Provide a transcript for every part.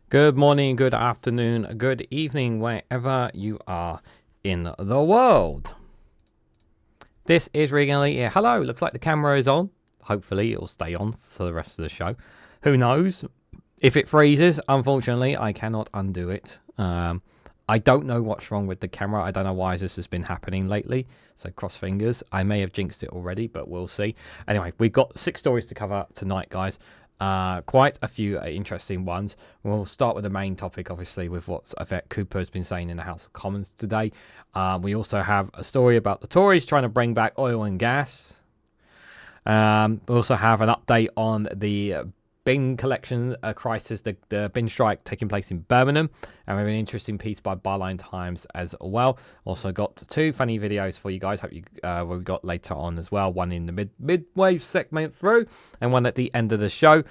Good morning, good afternoon, good evening, wherever you are in the world. This is Reganelite here. Hello, looks like the camera is on. Hopefully it'll stay on for the rest of the show. Who knows? If it freezes, unfortunately, I cannot undo it. I don't know what's wrong with the camera. I don't know why this has been happening lately. So cross fingers. I may have jinxed it already, but we'll see. Anyway, we've got 6 stories to cover tonight, guys. Quite a few interesting ones. We'll start with the main topic, obviously, with what Yvette Cooper has been saying in the House of Commons today. We also have a story about the Tories trying to bring back oil and gas. We also have an update on the bin collection crisis, the bin strike taking place in Birmingham, and we have an interesting piece by Byline Times as well. Also got 2 funny videos for you guys. Hope you we got later on as well. One in the midway segment through, and one at the end of the show.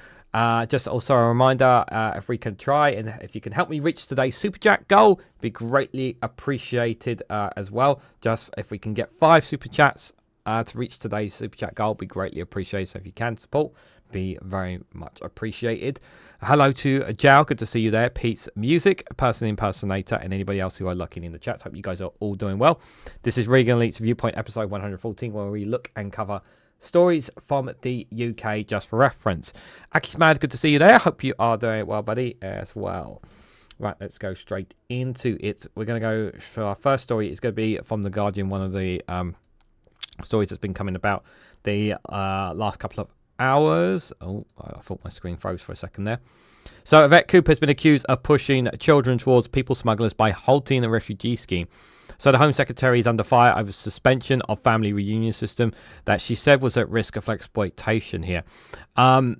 Just also a reminder, if we can try and if you can help me reach today's super chat goal, be greatly appreciated as well. Just if we can get 5 super chats to reach today's super chat goal, be greatly appreciated. So if you can support, be very much appreciated. Hello to Jao, good to see you there. Pete's Music, Person Impersonator, and anybody else who are looking in the chat. Hope you guys are all doing well. This is Reganelite's Viewpoint, episode 114, where we look and cover stories from the UK just for reference. Akismad, good to see you there. Hope you are doing well, buddy, as well. Right, let's go straight into it. We're going to go for our first story. It's going to be from The Guardian, one of the stories that's been coming about the last couple of hours. Oh, I thought my screen froze for a second there. So Yvette Cooper has been accused of pushing children towards people smugglers by halting the refugee scheme. So the Home Secretary is under fire over suspension of family reunion system that she said was at risk of exploitation here. I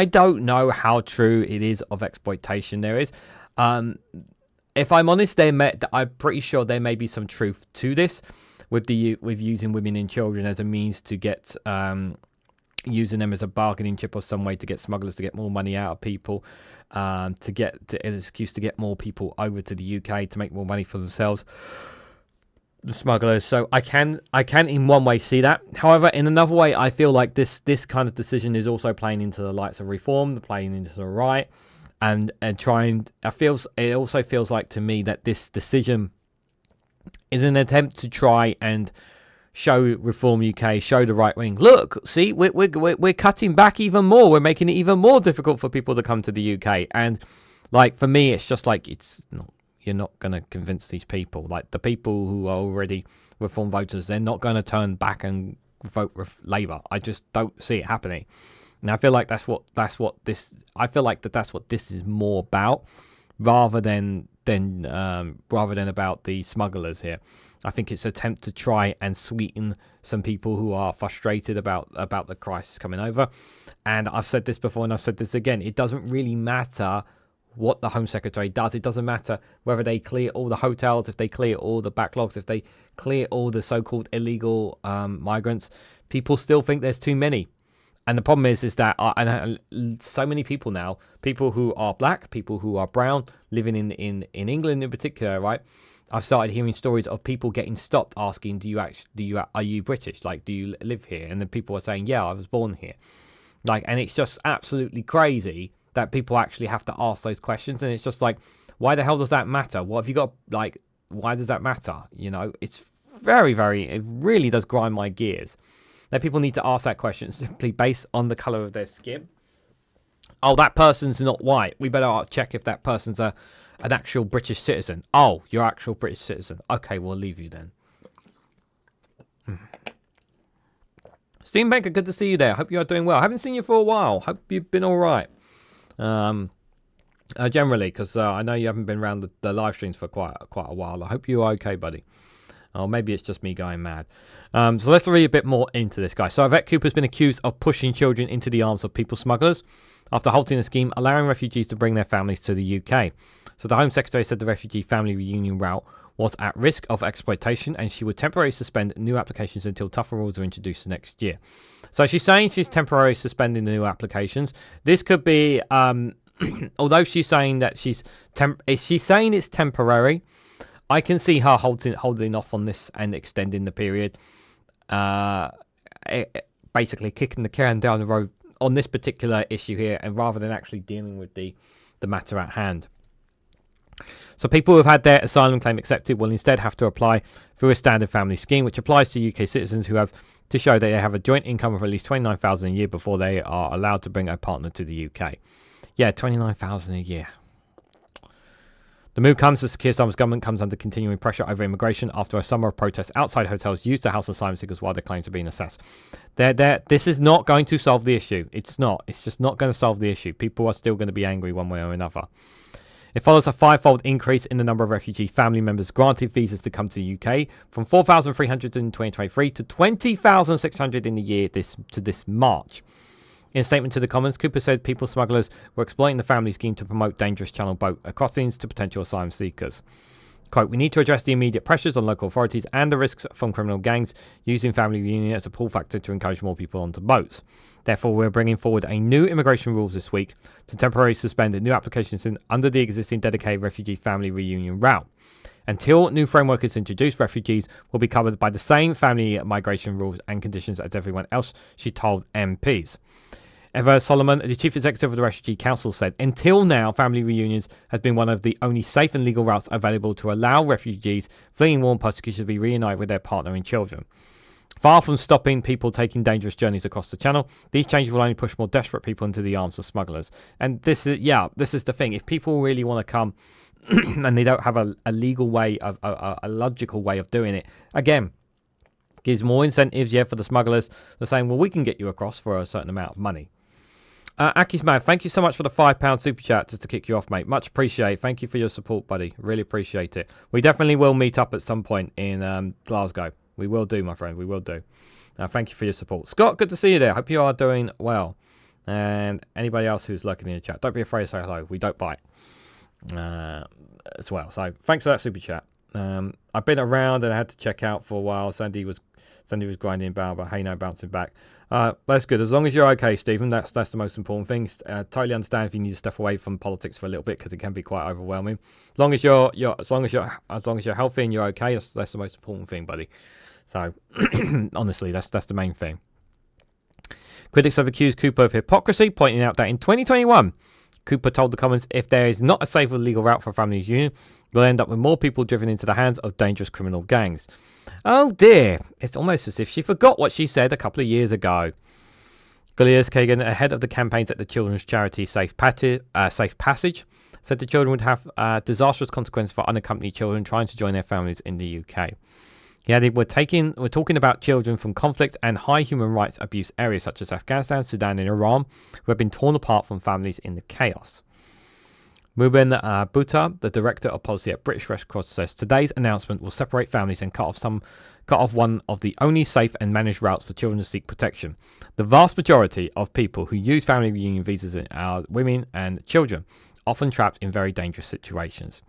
don't know how true it is of exploitation there is. If I'm honest, I'm pretty sure there may be some truth to this with using women and children as a means to get using them as a bargaining chip or some way to get smugglers to get more money out of people, to get an excuse to get more people over to the UK to make more money for themselves, the smugglers. So I can in one way see that. However, in another way, I feel like this kind of decision is also playing into the lights of reform, playing into the right, and trying. It also feels like to me that this decision is an attempt to try and show Reform UK, show the right wing. Look, see, we're cutting back even more. We're making it even more difficult for people to come to the UK. And like for me, it's just like you're not going to convince these people. Like the people who are already Reform voters, they're not going to turn back and vote Labour. I just don't see it happening. And I feel like that's what this. I feel like that's what this is more about, rather than about the smugglers here. I think it's an attempt to try and sweeten some people who are frustrated about the crisis coming over. And I've said this before and I've said this again. It doesn't really matter what the Home Secretary does. It doesn't matter whether they clear all the hotels, if they clear all the backlogs, if they clear all the so-called illegal migrants. People still think there's too many. And the problem is that so many people now, people who are black, people who are brown, living in England in particular, right? I've started hearing stories of people getting stopped asking, are you British? Like, do you live here? And then people are saying, yeah, I was born here. Like, and it's just absolutely crazy that people actually have to ask those questions. And it's just like, why the hell does that matter? What have you got? Like, why does that matter? You know, it's it really does grind my gears that people need to ask that question simply based on the color of their skin. Oh, that person's not white. We better check if that person's an actual British citizen. Oh, you're actual British citizen. Okay, we'll leave you then. Steam Banker, good to see you there. Hope you are doing well. I haven't seen you for a while. Hope you've been all right. Generally, because I know you haven't been around the live streams for quite a while. I hope you're okay, buddy. Or maybe it's just me going mad. So let's read a bit more into this, guy. So Yvette Cooper has been accused of pushing children into the arms of people smugglers after halting a scheme allowing refugees to bring their families to the UK. So the Home Secretary said the refugee family reunion route was at risk of exploitation and she would temporarily suspend new applications until tougher rules are introduced next year. So she's saying she's temporarily suspending the new applications. This could be, although she's saying that she's saying it's temporary, I can see her holding off on this and extending the period, basically kicking the can down the road on this particular issue here, and rather than actually dealing with the the matter at hand. So people who have had their asylum claim accepted will instead have to apply through a standard family scheme, which applies to UK citizens who have to show that they have a joint income of at least $29,000 a year before they are allowed to bring a partner to the UK. Yeah, $29,000 a year. The move comes as Keir Starmer's government comes under continuing pressure over immigration after a summer of protests outside hotels used to house asylum seekers while their claims are being assessed. This is not going to solve the issue. It's not. It's just not going to solve the issue. People are still going to be angry one way or another. It follows a five-fold increase in the number of refugee family members granted visas to come to the UK, from 4,300 in 2023 to 20,600 in the year this March. In a statement to the Commons, Cooper said people smugglers were exploiting the family scheme to promote dangerous channel boat crossings to potential asylum seekers. Quote, we need to address the immediate pressures on local authorities and the risks from criminal gangs using family reunion as a pull factor to encourage more people onto boats. Therefore, we're bringing forward a new immigration rules this week to temporarily suspend new applications under the existing dedicated refugee family reunion route. Until new framework is introduced, refugees will be covered by the same family migration rules and conditions as everyone else, she told MPs. Eva Solomon, the chief executive of the Refugee Council, said, until now, family reunions has been one of the only safe and legal routes available to allow refugees fleeing war and persecution to be reunited with their partner and children. Far from stopping people taking dangerous journeys across the channel, these changes will only push more desperate people into the arms of smugglers. And this is the thing. If people really want to come and they don't have a legal way, a logical way of doing it, again, gives more incentives, for the smugglers. They're saying, well, we can get you across for a certain amount of money. Aki's man, thank you so much for the £5 super chat just to kick you off, mate. Much appreciated. Thank you for your support, buddy. Really appreciate it. We definitely will meet up at some point in Glasgow. We will do, my friend. We will do. Thank you for your support. Scott, good to see you there. Hope you are doing well. And anybody else who's lurking in the chat, don't be afraid to say hello. We don't bite as well. So thanks for that super chat. I've been around and I had to check out for a while. Sandy was grinding about, but hey, no, bouncing back. That's good. As long as you're okay, Stephen, that's the most important thing. Totally understand if you need to step away from politics for a little bit because it can be quite overwhelming. As long as you're healthy and you're okay, that's the most important thing, buddy. So honestly, that's the main thing. Critics have accused Cooper of hypocrisy, pointing out that in 2021, Cooper told the Commons if there is not a safe or legal route for family union, we'll end up with more people driven into the hands of dangerous criminal gangs. Oh dear, it's almost as if she forgot what she said a couple of years ago. Goliath Kagan, ahead of the campaigns at the children's charity Safe Passage, said the children would have disastrous consequences for unaccompanied children trying to join their families in the UK. He added, we're talking about children from conflict and high human rights abuse areas such as Afghanistan, Sudan and Iran, who have been torn apart from families in the chaos. Ruben Buta, the director of policy at British Red Cross, says today's announcement will separate families and cut off one of the only safe and managed routes for children to seek protection. The vast majority of people who use family reunion visas are women and children, often trapped in very dangerous situations.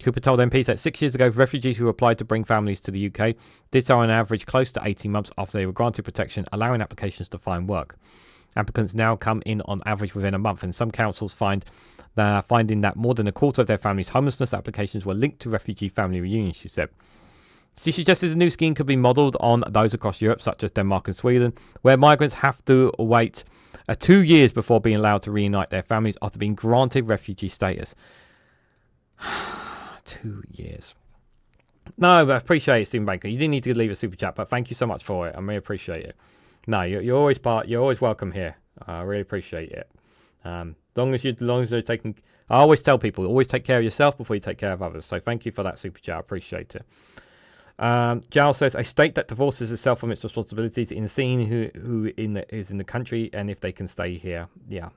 Cooper told MPs that 6 years ago, refugees who applied to bring families to the UK did so on average close to 18 months after they were granted protection, allowing applications to find work. Applicants now come in on average within a month, and some councils finding that more than a quarter of their families' homelessness applications were linked to refugee family reunions, she said. She suggested a new scheme could be modelled on those across Europe, such as Denmark and Sweden, where migrants have to wait 2 years before being allowed to reunite their families after being granted refugee status. 2 years. No, but I appreciate it, Stephen Baker. You didn't need to leave a super chat, but thank you so much for it. I really appreciate it. No, you're always welcome here. I really appreciate it. As long as you're taking, I always tell people, always take care of yourself before you take care of others. So thank you for that super chat. I appreciate it. Giles says a state that divorces itself from its responsibilities in seeing who is in the country and if they can stay here. Yeah.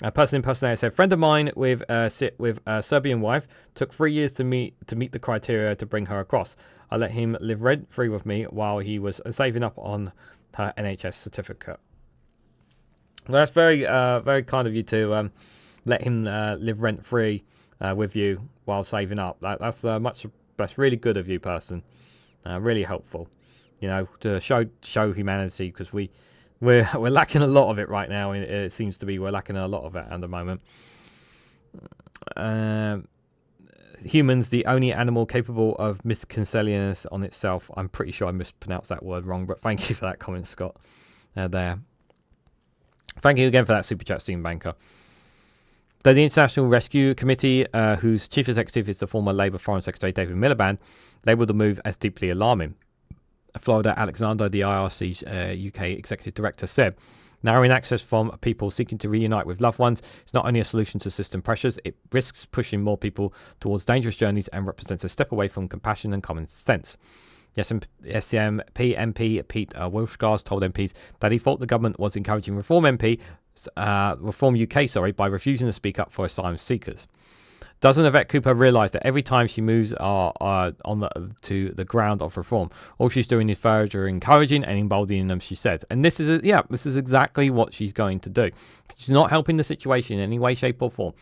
A person impersonator said, friend of mine with a Serbian wife took 3 years to meet the criteria to bring her across. I let him live rent free with me while he was saving up on her NHS certificate. Well, that's very very kind of you to let him live rent free with you while saving up. That's really good of you, person. Really helpful. You know, to show humanity, because we're lacking a lot of it right now. It seems to be we're lacking a lot of it at the moment. Humans, the only animal capable of misconceliousness on itself. I'm pretty sure I mispronounced that word wrong, but thank you for that comment, Scott. There. Thank you again for that super chat, Steam Banker. The International Rescue Committee, whose chief executive is the former Labour Foreign Secretary David Miliband, labelled the move as deeply alarming. Florida Alexander, the IRC's UK executive director, said, narrowing access from people seeking to reunite with loved ones is not only a solution to system pressures, it risks pushing more people towards dangerous journeys and represents a step away from compassion and common sense. The SNP MP Pete Wilshgars told MPs that he thought the government was encouraging Reform UK, by refusing to speak up for asylum seekers. Doesn't Yvette Cooper realise that every time she moves to the ground of reform, all she's doing is further encouraging and emboldening them, she said. And this is exactly what she's going to do. She's not helping the situation in any way, shape or form.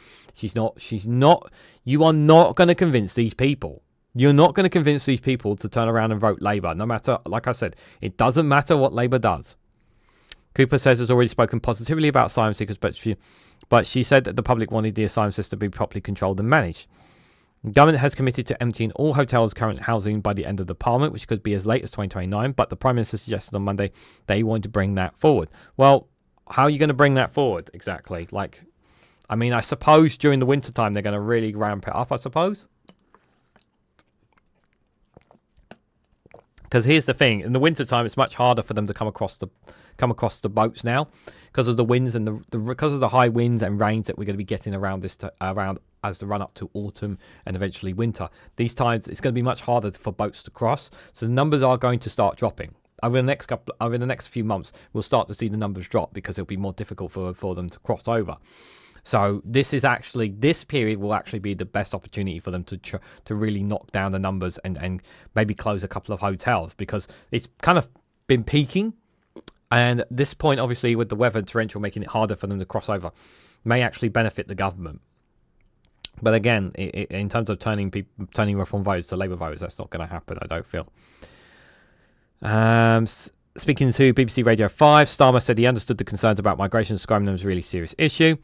You are not going to convince these people. You're not going to convince these people to turn around and vote Labour, no matter, like I said, it doesn't matter what Labour does. Cooper says has already spoken positively about asylum seekers, but she said that the public wanted the asylum system to be properly controlled and managed. The government has committed to emptying all hotels' current housing by the end of the Parliament, which could be as late as 2029, but the Prime Minister suggested on Monday they want to bring that forward. Well, how are you going to bring that forward exactly? I suppose during the winter time they're going to really ramp it up, I suppose. Because here's the thing: in the winter time, it's much harder for them to come across the boats now, because of the winds and because of the high winds and rains that we're going to be getting around as the run up to autumn and eventually winter. These times, it's going to be much harder for boats to cross. So the numbers are going to start dropping over the next few months. We'll start to see the numbers drop because it'll be more difficult for them to cross over. So this period will actually be the best opportunity for them to really knock down the numbers and maybe close a couple of hotels, because it's kind of been peaking. And this point, obviously, with the weather and torrential making it harder for them to cross over, may actually benefit the government. But again, in terms of turning Reform voters to Labour voters, that's not going to happen, I don't feel. Speaking to BBC Radio 5, Starmer said he understood the concerns about migration, describing them as a really serious issue.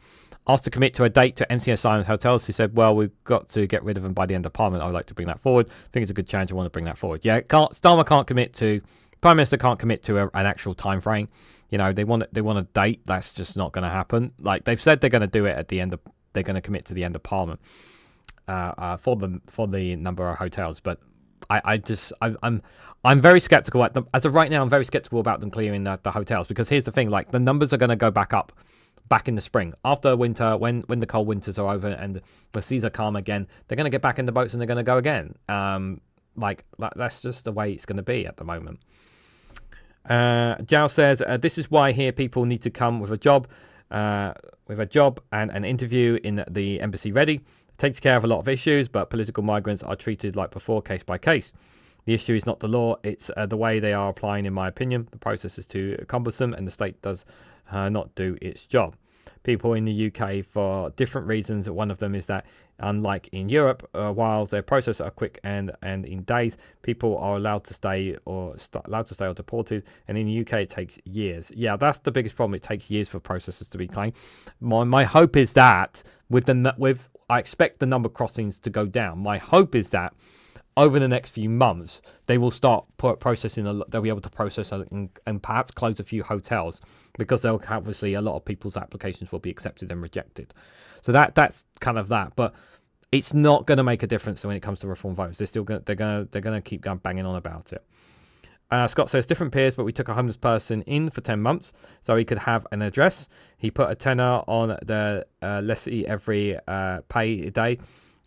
Asked to commit to a date to empty asylum hotels, he said, well, we've got to get rid of them by the end of Parliament. I would like to bring that forward. I think it's a good chance. I want to bring that forward. Yeah, Starmer can't commit to... Prime Minister can't commit to an actual time frame. You know, they want a date. That's just not going to happen. Like they've said, they're going to do it at the end of. They're going to commit to the end of Parliament for the number of hotels. But I'm very skeptical as of right now. I'm very skeptical about them clearing the hotels, because here's the thing: like the numbers are going to go back up in the spring after winter, when the cold winters are over and the seas are calm again. They're going to get back in the boats and they're going to go again. That's just the way it's going to be at the moment. Jao says, this is why here people need to come with a job and an interview in the embassy ready. It takes care of a lot of issues, but political migrants are treated like before, case by case. The issue is not the law, it's the way they are applying, in my opinion. The process is too cumbersome and the state does not do its job. People in the UK for different reasons. One of them is that, unlike in Europe, while their processes are quick and in days, people are allowed to stay or deported, and in the UK it takes years. Yeah, that's the biggest problem. It takes years for processes to be claimed. My hope is that I expect the number of crossings to go down. My hope is that over the next few months, they will start processing. They'll be able to process and perhaps close a few hotels, because they'll obviously a lot of people's applications will be accepted and rejected. So that's kind of that. But it's not going to make a difference when it comes to Reform voters. They're going to keep banging on about it. Scott says, different peers, but we took a homeless person in for 10 months so he could have an address. He put a tenner on the lessee every pay a day.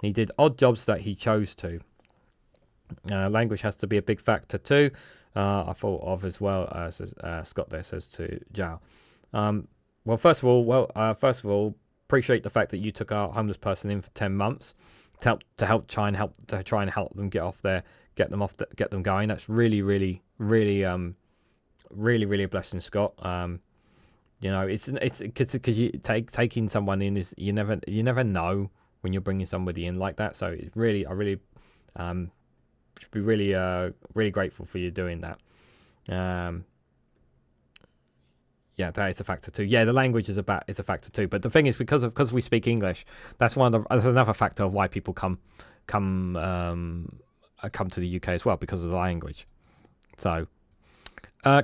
He did odd jobs that he chose to. Language has to be a big factor too. I thought of as well, says Scott there says to Jao. First of all, appreciate the fact that you took a homeless person in for 10 months to try and help them get them going. That's really a blessing, Scott. It's because you taking someone in is you never know when you're bringing somebody in like that. So it's I really should be really grateful for you doing that. Yeah, that is a factor too. Yeah, the language is a factor too. But the thing is, because we speak English, that's another factor of why people come to the UK as well, because of the language. So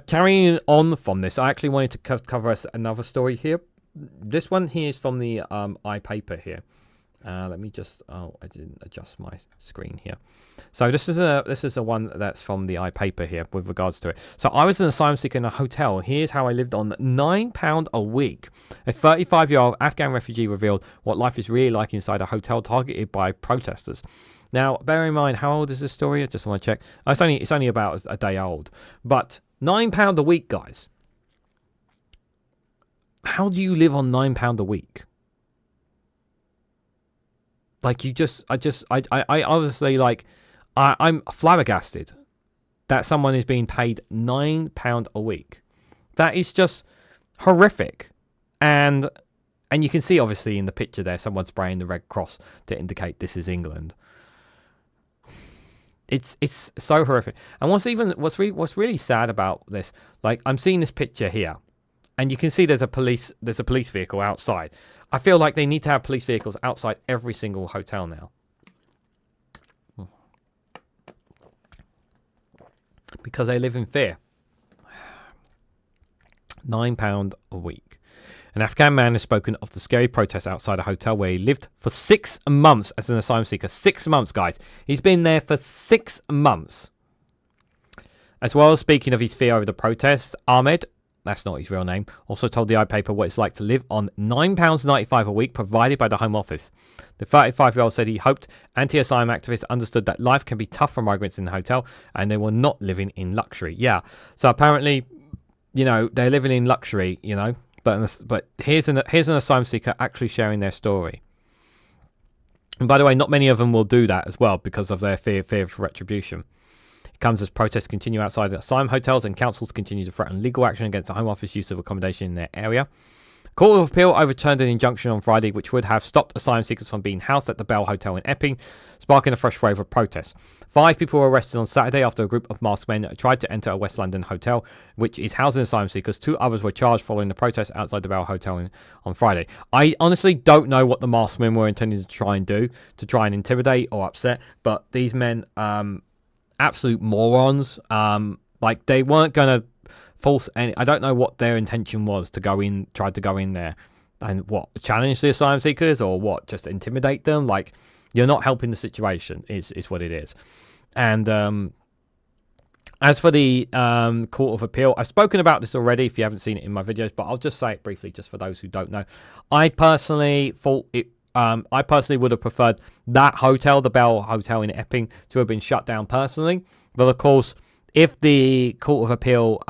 carrying on from this, I actually wanted to cover another story here. this one here is from the iPaper here. Let me just. Oh, I didn't adjust my screen here. So this is a one that's from the iPaper here with regards to it. So I was an asylum seeker in a hotel. Here's how I lived on £9 a week. A 35-year-old Afghan refugee revealed what life is really like inside a hotel targeted by protesters. Now, bear in mind, how old is this story? I just want to check. Oh, it's only about a day old, but £9 a week, guys. How do you live on £9 a week? Like I obviously like I'm flabbergasted that someone is being paid £9 a week. That is just horrific, and you can see obviously in the picture there someone spraying the Red Cross to indicate this is England. It's so horrific, and what's really sad about this, like I'm seeing this picture here, and you can see there's a police vehicle outside. I feel like they need to have police vehicles outside every single hotel now. Because they live in fear. £9 a week. An Afghan man has spoken of the scary protests outside a hotel where he lived for 6 months as an asylum seeker. 6 months, guys. He's been there for 6 months. As well as speaking of his fear over the protest, Ahmed, that's not his real name, also told the iPaper what it's like to live on £9.95 a week provided by the Home Office. The 35-year-old said he hoped anti-asylum activists understood that life can be tough for migrants in the hotel and they were not living in luxury. Yeah, so apparently, you know, they're living in luxury, you know, but here's an asylum seeker actually sharing their story. And by the way, not many of them will do that as well because of their fear of retribution. Comes as protests continue outside asylum hotels and councils continue to threaten legal action against the Home Office use of accommodation in their area. Court of Appeal overturned an injunction on Friday which would have stopped asylum seekers from being housed at the Bell Hotel in Epping, sparking a fresh wave of protests. 5 people were arrested on Saturday after a group of masked men tried to enter a West London hotel which is housing asylum seekers. 2 others were charged following the protests outside the Bell Hotel on Friday. I honestly don't know what the masked men were intending to try and do, to try and intimidate or upset, but these men... absolute morons. Like they weren't gonna force any. I don't know what their intention was to go in, tried to go in there, and what, challenge the asylum seekers or what, just intimidate them. Like you're not helping the situation. Is what it is. And as for the Court of Appeal, I've spoken about this already. If you haven't seen it in my videos, but I'll just say it briefly, just for those who don't know. I personally thought it. I personally would have preferred that hotel, the Bell Hotel in Epping, to have been shut down personally. But of course, if the Court of Appeal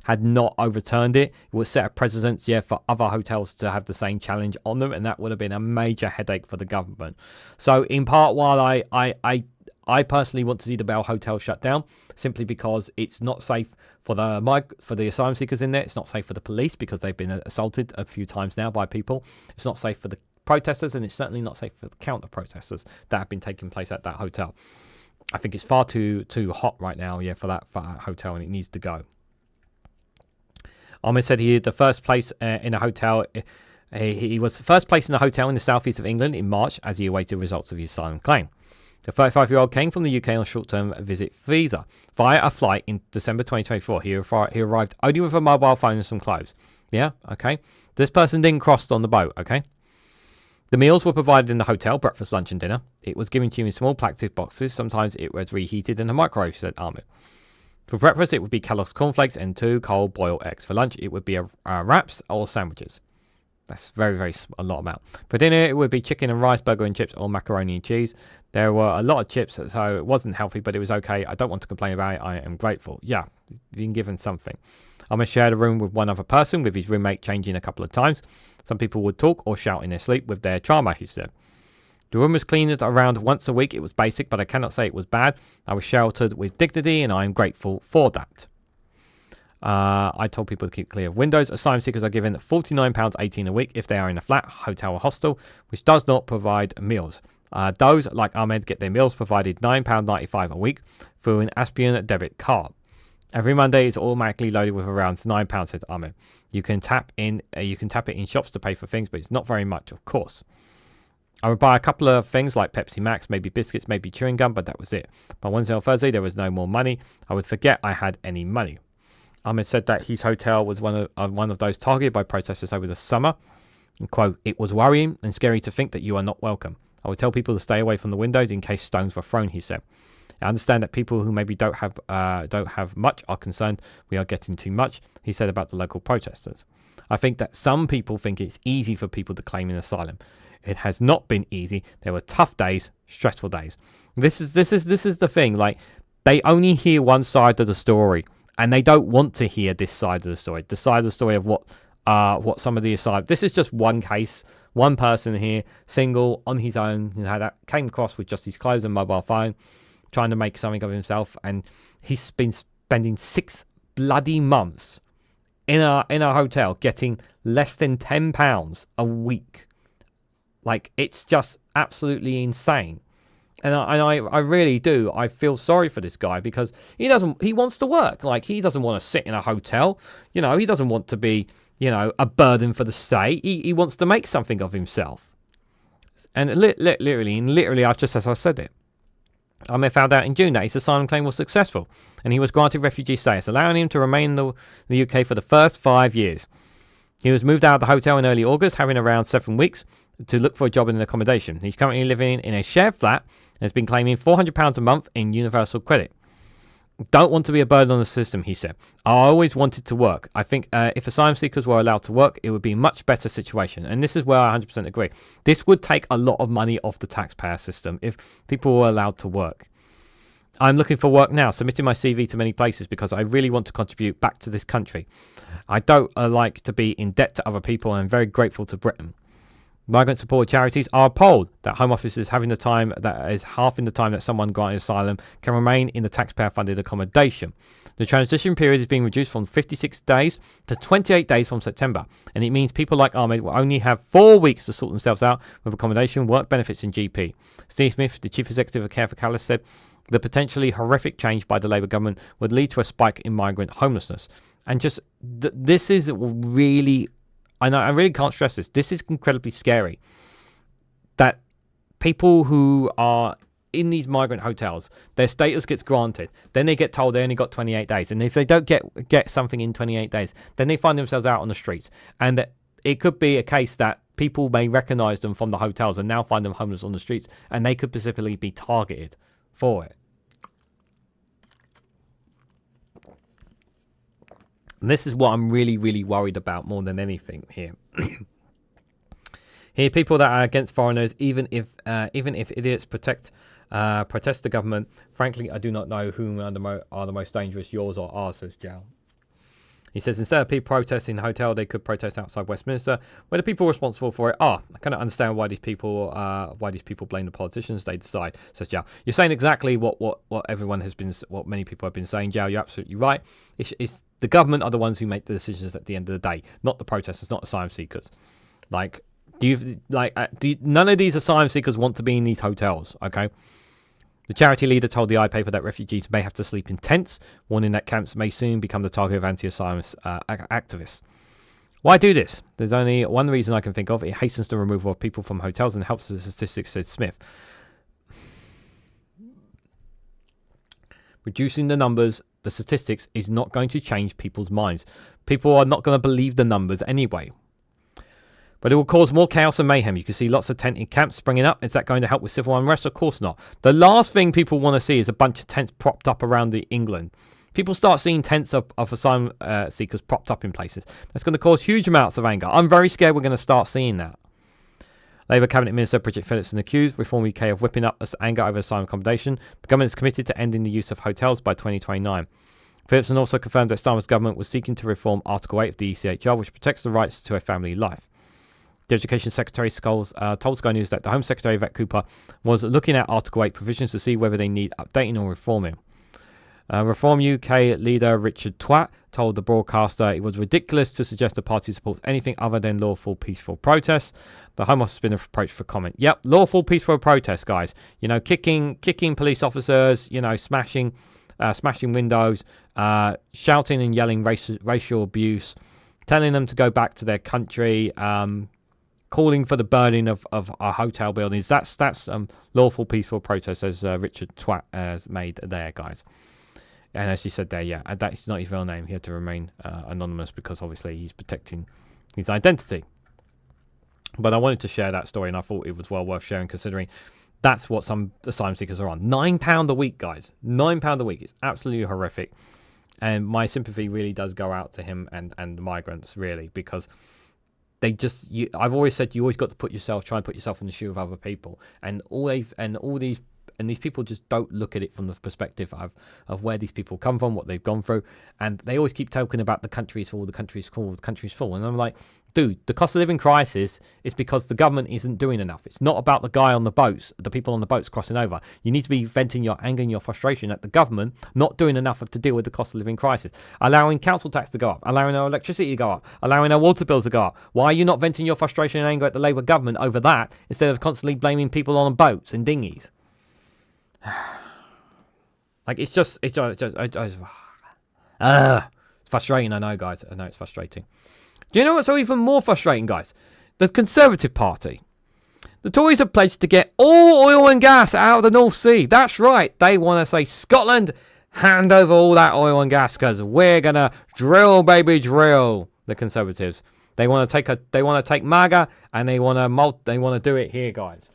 had not overturned it, it would set a precedent, for other hotels to have the same challenge on them, and that would have been a major headache for the government. So, in part, while I personally want to see the Bell Hotel shut down, simply because it's not safe for the asylum seekers in there. It's not safe for the police because they've been assaulted a few times now by people. It's not safe for the protesters, and it's certainly not safe for the counter protesters that have been taking place at that hotel. I think it's far too hot right now, for that hotel, and it needs to go. Ahmed said he had the first place in a hotel. He was first place in a hotel in the southeast of England in March as he awaited results of his asylum claim. The 35-year-old came from the UK on a short-term visit visa via a flight in December 2024. He arrived only with a mobile phone and some clothes. Yeah, okay. This person didn't cross on the boat, okay? The meals were provided in the hotel, breakfast, lunch and dinner. It was given to you in small plastic boxes. Sometimes it was reheated in a microwave, said Ahmed. For breakfast, it would be Kellogg's cornflakes and 2 cold boiled eggs. For lunch, it would be wraps or sandwiches. That's very a lot amount. For dinner, it would be chicken and rice, burger and chips, or macaroni and cheese. There were a lot of chips, so it wasn't healthy, but it was okay. I don't want to complain about it. I am grateful. Yeah, being given something. Ahmed shared a room with one other person, with his roommate changing a couple of times. Some people would talk or shout in their sleep with their trauma, he said. The room was cleaned around once a week. It was basic, but I cannot say it was bad. I was sheltered with dignity, and I am grateful for that. I told people to keep clear of windows. Asylum seekers are given £49.18 a week if they are in a flat, hotel or hostel, which does not provide meals. Those, like Ahmed, get their meals provided £9.95 a week through an Aspian debit card. Every Monday it's automatically loaded with around £9, said Ahmed. You can tap it in shops to pay for things, but it's not very much, of course. I would buy a couple of things like Pepsi Max, maybe biscuits, maybe chewing gum, but that was it. By Wednesday or Thursday there was no more money. I would forget I had any money. Ahmed said that his hotel was one of those targeted by protesters over the summer. And, quote, "It was worrying and scary to think that you are not welcome. I would tell people to stay away from the windows in case stones were thrown," he said. "I understand that people who maybe don't have much are concerned we are getting too much," he said about the local protesters. "I think that some people think it's easy for people to claim an asylum. It has not been easy. There were tough days, stressful days." This is the thing. Like, they only hear one side of the story, and they don't want to hear this side of the story. The side of the story of what some of the asylum. This is just one case, one person here, single on his own, that came across with just his clothes and mobile phone, trying to make something of himself, and he's been spending 6 bloody months in a hotel, getting less than £10 a week. Like, it's just absolutely insane. And I really do. I feel sorry for this guy because he wants to work. Like, he doesn't want to sit in a hotel. He doesn't want to be, a burden for the state. He wants to make something of himself. And literally, I've just as I said it. Ahmed found out in June that his asylum claim was successful, and he was granted refugee status, allowing him to remain in the UK for the first 5 years. He was moved out of the hotel in early August, having around 7 weeks to look for a job in an accommodation. He's currently living in a shared flat and has been claiming £400 a month in universal credit. "Don't want to be a burden on the system," he said. "I always wanted to work. I think if asylum seekers were allowed to work, it would be a much better situation." And this is where I 100% agree. This would take a lot of money off the taxpayer system if people were allowed to work. "I'm looking for work now, submitting my CV to many places because I really want to contribute back to this country. I don't like to be in debt to other people, and I'm very grateful to Britain." Migrant support charities are appalled that Home Office is having the time that is half in the time that someone granted asylum can remain in the taxpayer-funded accommodation. The transition period is being reduced from 56 days to 28 days from September, and it means people like Ahmed will only have 4 weeks to sort themselves out with accommodation, work benefits, and GP. Steve Smith, the chief executive of Care for Callous, said the potentially horrific change by the Labour government would lead to a spike in migrant homelessness. And just this is really. I really can't stress this. This is incredibly scary. That people who are in these migrant hotels, their status gets granted. Then they get told they only got 28 days. And if they don't get something in 28 days, then they find themselves out on the streets. And that it could be a case that people may recognize them from the hotels and now find them homeless on the streets. And they could specifically be targeted for it. And this is what I'm really, really worried about more than anything here. Here, people that are against foreigners, even if idiots protest the government. Frankly, I do not know whom are the most dangerous, yours or ours, says Jal. He says instead of people protesting in the hotel, they could protest outside Westminster, where the people responsible for it are. I kind of understand why these people blame the politicians. They decide, says Jal. You're saying exactly what everyone has been, what many people have been saying, Jal. You're absolutely right. It's the government are the ones who make the decisions at the end of the day, not the protesters, not asylum seekers. Like, none of these asylum seekers want to be in these hotels, okay? The charity leader told the iPaper that refugees may have to sleep in tents, warning that camps may soon become the target of anti-asylum activists. Why do this? There's only one reason I can think of. It hastens the removal of people from hotels and helps the statistics, said Smith. Reducing the numbers, the statistics, is not going to change people's minds. People are not going to believe the numbers anyway. But it will cause more chaos and mayhem. You can see lots of tented camps springing up. Is that going to help with civil unrest? Of course not. The last thing people want to see is a bunch of tents propped up around England. People start seeing tents of asylum seekers propped up in places. That's going to cause huge amounts of anger. I'm very scared we're going to start seeing that. Labour Cabinet Minister Bridget Phillipson accused Reform UK of whipping up anger over asylum accommodation. The government is committed to ending the use of hotels by 2029. Phillipson also confirmed that Starmer's government was seeking to reform Article 8 of the ECHR, which protects the rights to a family life. The Education Secretary told Sky News that the Home Secretary Yvette Cooper was looking at Article 8 provisions to see whether they need updating or reforming. Reform UK leader Richard Twat told the broadcaster it was ridiculous to suggest the party supports anything other than lawful, peaceful protests. The Home Office has been approached for comment. Yep, lawful, peaceful protests, guys. Kicking police officers, smashing windows, shouting and yelling racial abuse, telling them to go back to their country, calling for the burning of our hotel buildings. That's lawful, peaceful protest, as Richard Twat has made there, guys. And as you said there, yeah, that's not his real name. He had to remain anonymous because obviously he's protecting his identity. But I wanted to share that story, and I thought it was well worth sharing, considering that's what some asylum seekers are on. £9 a week, guys. £9 a week. It's absolutely horrific. And my sympathy really does go out to him and the migrants, really, because they just. I've always said you always got to try and put yourself in the shoe of other people, and these people just don't look at it from the perspective of where these people come from, what they've gone through, and they always keep talking about the country's full, the country's full, the country's full, and I'm like, dude, the cost of living crisis is because the government isn't doing enough. It's not about the guy on the boats, the people on the boats crossing over. You need to be venting your anger and your frustration at the government not doing enough to deal with the cost of living crisis, allowing council tax to go up, allowing our electricity to go up, allowing our water bills to go up. Why are you not venting your frustration and anger at the Labour government over that instead of constantly blaming people on boats and dinghies? Like, it's frustrating. I know, guys. I know it's frustrating. Do you know what's even more frustrating, guys? The Conservative Party. The Tories have pledged to get all oil and gas out of the North Sea. That's right. They want to say, Scotland, hand over all that oil and gas because we're gonna drill, baby, drill. The Conservatives. They want to take MAGA and they want to do it here, guys.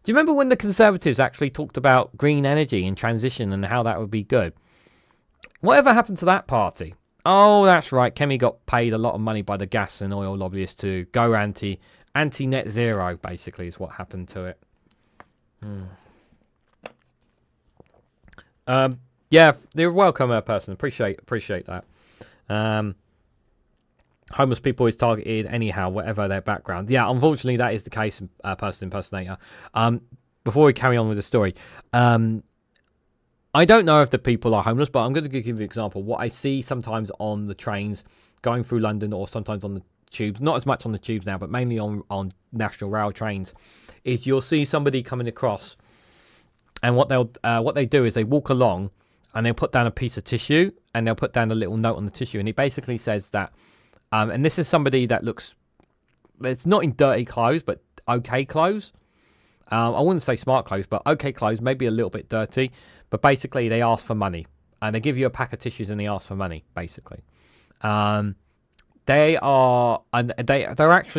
Do you remember when the Conservatives actually talked about green energy and transition and how that would be good? Whatever happened to that party? Oh, that's right. Kemi got paid a lot of money by the gas and oil lobbyists to go anti-net zero, basically, is what happened to it. Yeah, you're welcome, person. Appreciate that. Homeless people is targeted anyhow, whatever their background. Yeah, unfortunately, that is the case, person impersonator. Before we carry on with the story, I don't know if the people are homeless, but I'm going to give you an example. What I see sometimes on the trains going through London, or sometimes on the tubes, not as much on the tubes now, but mainly on National Rail trains, is you'll see somebody coming across, and what they do is they walk along, and they'll put down a piece of tissue, and they'll put down a little note on the tissue, and it basically says that. And this is somebody that looks, it's not in dirty clothes, but okay clothes. I wouldn't say smart clothes, but okay clothes, maybe a little bit dirty. But basically, they ask for money. And they give you a pack of tissues and they ask for money, basically. They're actually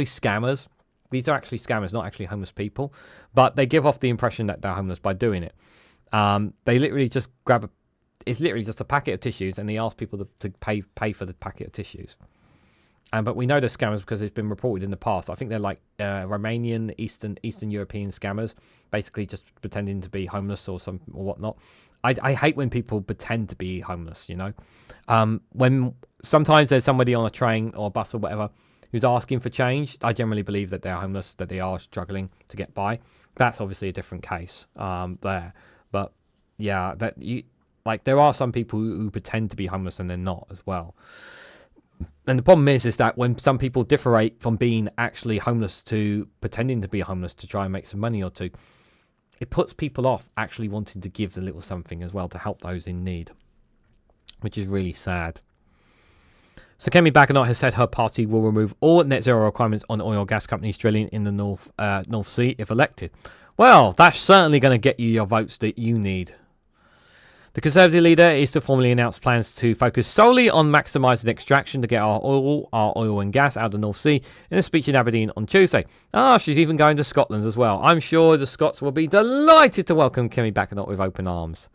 scammers. These are actually scammers, not actually homeless people. But they give off the impression that they're homeless by doing it. They literally just it's literally just a packet of tissues, and they ask people to pay for the packet of tissues. But we know they're scammers because it's been reported in the past. I think they're like Romanian, Eastern European scammers, basically just pretending to be homeless or whatnot. I hate when people pretend to be homeless, you know. When sometimes there's somebody on a train or a bus or whatever who's asking for change, I generally believe that they're homeless, that they are struggling to get by. That's obviously a different case there. But yeah, there are some people who pretend to be homeless and they're not as well. And the problem is that when some people differentiate from being actually homeless to pretending to be homeless to try and make some money or two, it puts people off actually wanting to give a little something as well to help those in need, which is really sad. So Kemi Badenoch has said her party will remove all net zero requirements on oil and gas companies drilling in the North Sea if elected. Well, that's certainly going to get you your votes that you need. The Conservative leader is to formally announce plans to focus solely on maximising extraction to get our oil and gas out of the North Sea in a speech in Aberdeen on Tuesday. She's even going to Scotland as well. I'm sure the Scots will be delighted to welcome Kemi Badenoch with open arms.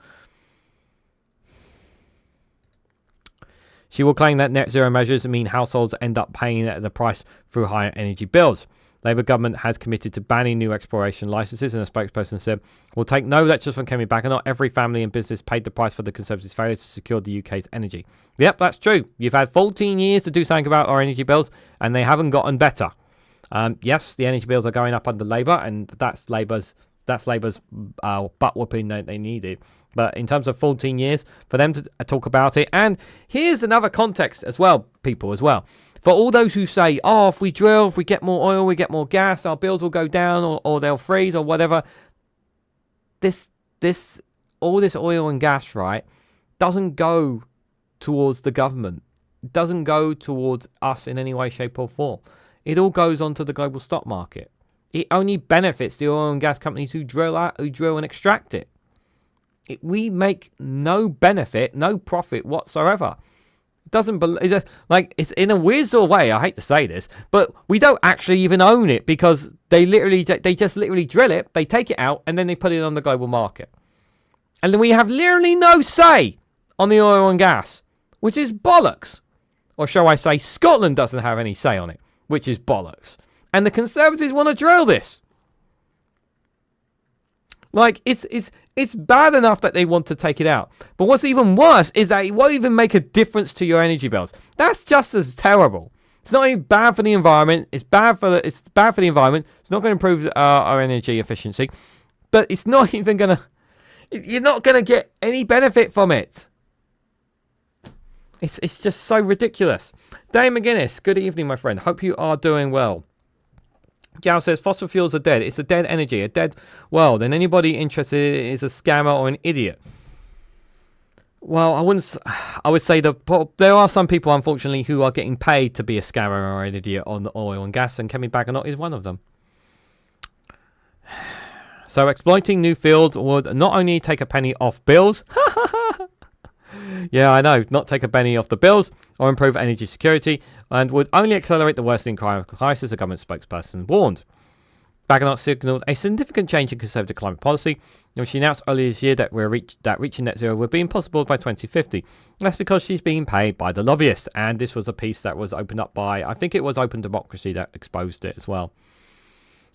She will claim that net zero measures mean households end up paying the price through higher energy bills. Labour government has committed to banning new exploration licences, and a spokesperson said, "We'll take no lectures from Kemi Badenoch. Every family and business paid the price for the Conservatives' failure to secure the UK's energy." Yep, that's true. You've had 14 years to do something about our energy bills, and they haven't gotten better. Yes, the energy bills are going up under Labour, and that's Labour's butt whooping that they needed. But in terms of 14 years, for them to talk about it, and here's another context as well, people as well. For all those who say, if we drill, if we get more oil, we get more gas, our bills will go down or they'll freeze or whatever. All this oil and gas, right, doesn't go towards the government. It doesn't go towards us in any way, shape or form. It all goes onto the global stock market. It only benefits the oil and gas companies who drill and extract it. We make no benefit, no profit whatsoever. It doesn't like, it's in a weird sort of way. I hate to say this, but we don't actually even own it, because they just literally drill it, they take it out, and then they put it on the global market, and then we have literally no say on the oil and gas, which is bollocks. Or shall I say, Scotland doesn't have any say on it, which is bollocks. And the Conservatives want to drill this. Like, it's bad enough that they want to take it out. But what's even worse is that it won't even make a difference to your energy bills. That's just as terrible. It's not even bad for the environment. It's bad for the environment. It's not going to improve our energy efficiency. But it's not even going to... You're not going to get any benefit from it. It's just so ridiculous. Dave McGuinness, good evening, my friend. Hope you are doing well. Jao says, fossil fuels are dead. It's a dead energy, a dead world, and anybody interested is a scammer or an idiot. Well, I would say there are some people, unfortunately, who are getting paid to be a scammer or an idiot on the oil and gas, and Kemi Baganotte is one of them. So exploiting new fields would not only take a penny off bills... Yeah, I know. Not take a penny off the bills or improve energy security, and would only accelerate the worsening climate crisis, a government spokesperson warned. Baganotte signalled a significant change in Conservative climate policy, when she announced earlier this year that reaching net zero would be impossible by 2050. That's because she's being paid by the lobbyists, and this was a piece that was opened up by, I think it was Open Democracy that exposed it as well.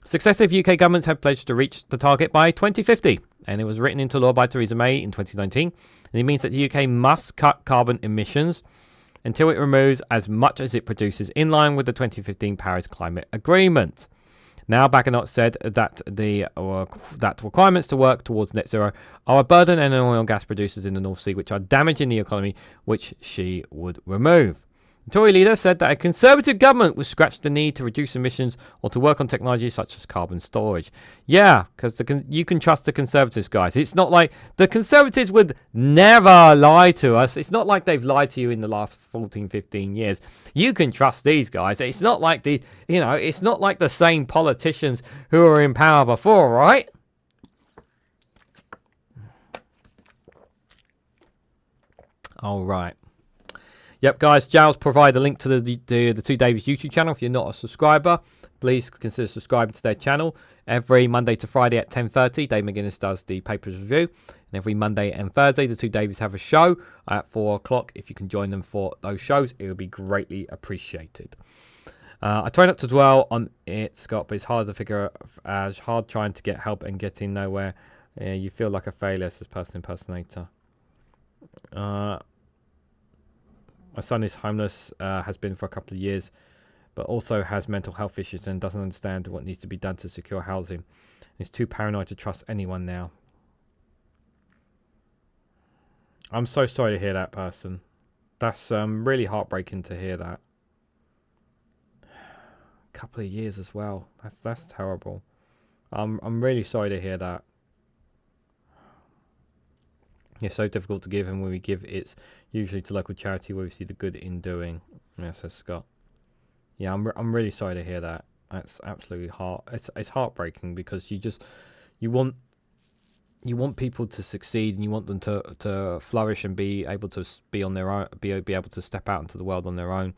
Successive UK governments have pledged to reach the target by 2050, and it was written into law by Theresa May in 2019, and it means that the UK must cut carbon emissions until it removes as much as it produces, in line with the 2015 Paris Climate Agreement. Now, Baganotte said that that requirements to work towards net zero are a burden on oil and gas producers in the North Sea, which are damaging the economy, which she would remove. The Tory leader said that a Conservative government would scratch the need to reduce emissions or to work on technologies such as carbon storage. Yeah, because you can trust the Conservatives, guys. It's not like the Conservatives would never lie to us. It's not like they've lied to you in the last 14, 15 years. You can trust these guys. It's not like it's not like the same politicians who were in power before, right? All right. Yep, guys, Giles provide a link to the Two Davies YouTube channel. If you're not a subscriber, please consider subscribing to their channel. Every Monday to Friday at 10:30, Dave McGuinness does the papers review. And every Monday and Thursday, the Two Davies have a show at 4 o'clock. If you can join them for those shows, it would be greatly appreciated. I try not to dwell on it, Scott, but it's hard to figure out. It's hard trying to get help and getting nowhere. You feel like a failure, says person impersonator. My son is homeless, has been for a couple of years, but also has mental health issues and doesn't understand what needs to be done to secure housing. He's too paranoid to trust anyone now. I'm so sorry to hear that, person. That's really heartbreaking to hear that. A couple of years as well. That's terrible. I'm really sorry to hear that. It's so difficult to give, and when we give, it's usually to local charity where we see the good in doing. Yeah, says Scott. Yeah, I'm really sorry to hear that. That's absolutely it's heartbreaking, because you want people to succeed, and you want them to flourish and be able to be on their own, be able to step out into the world on their own,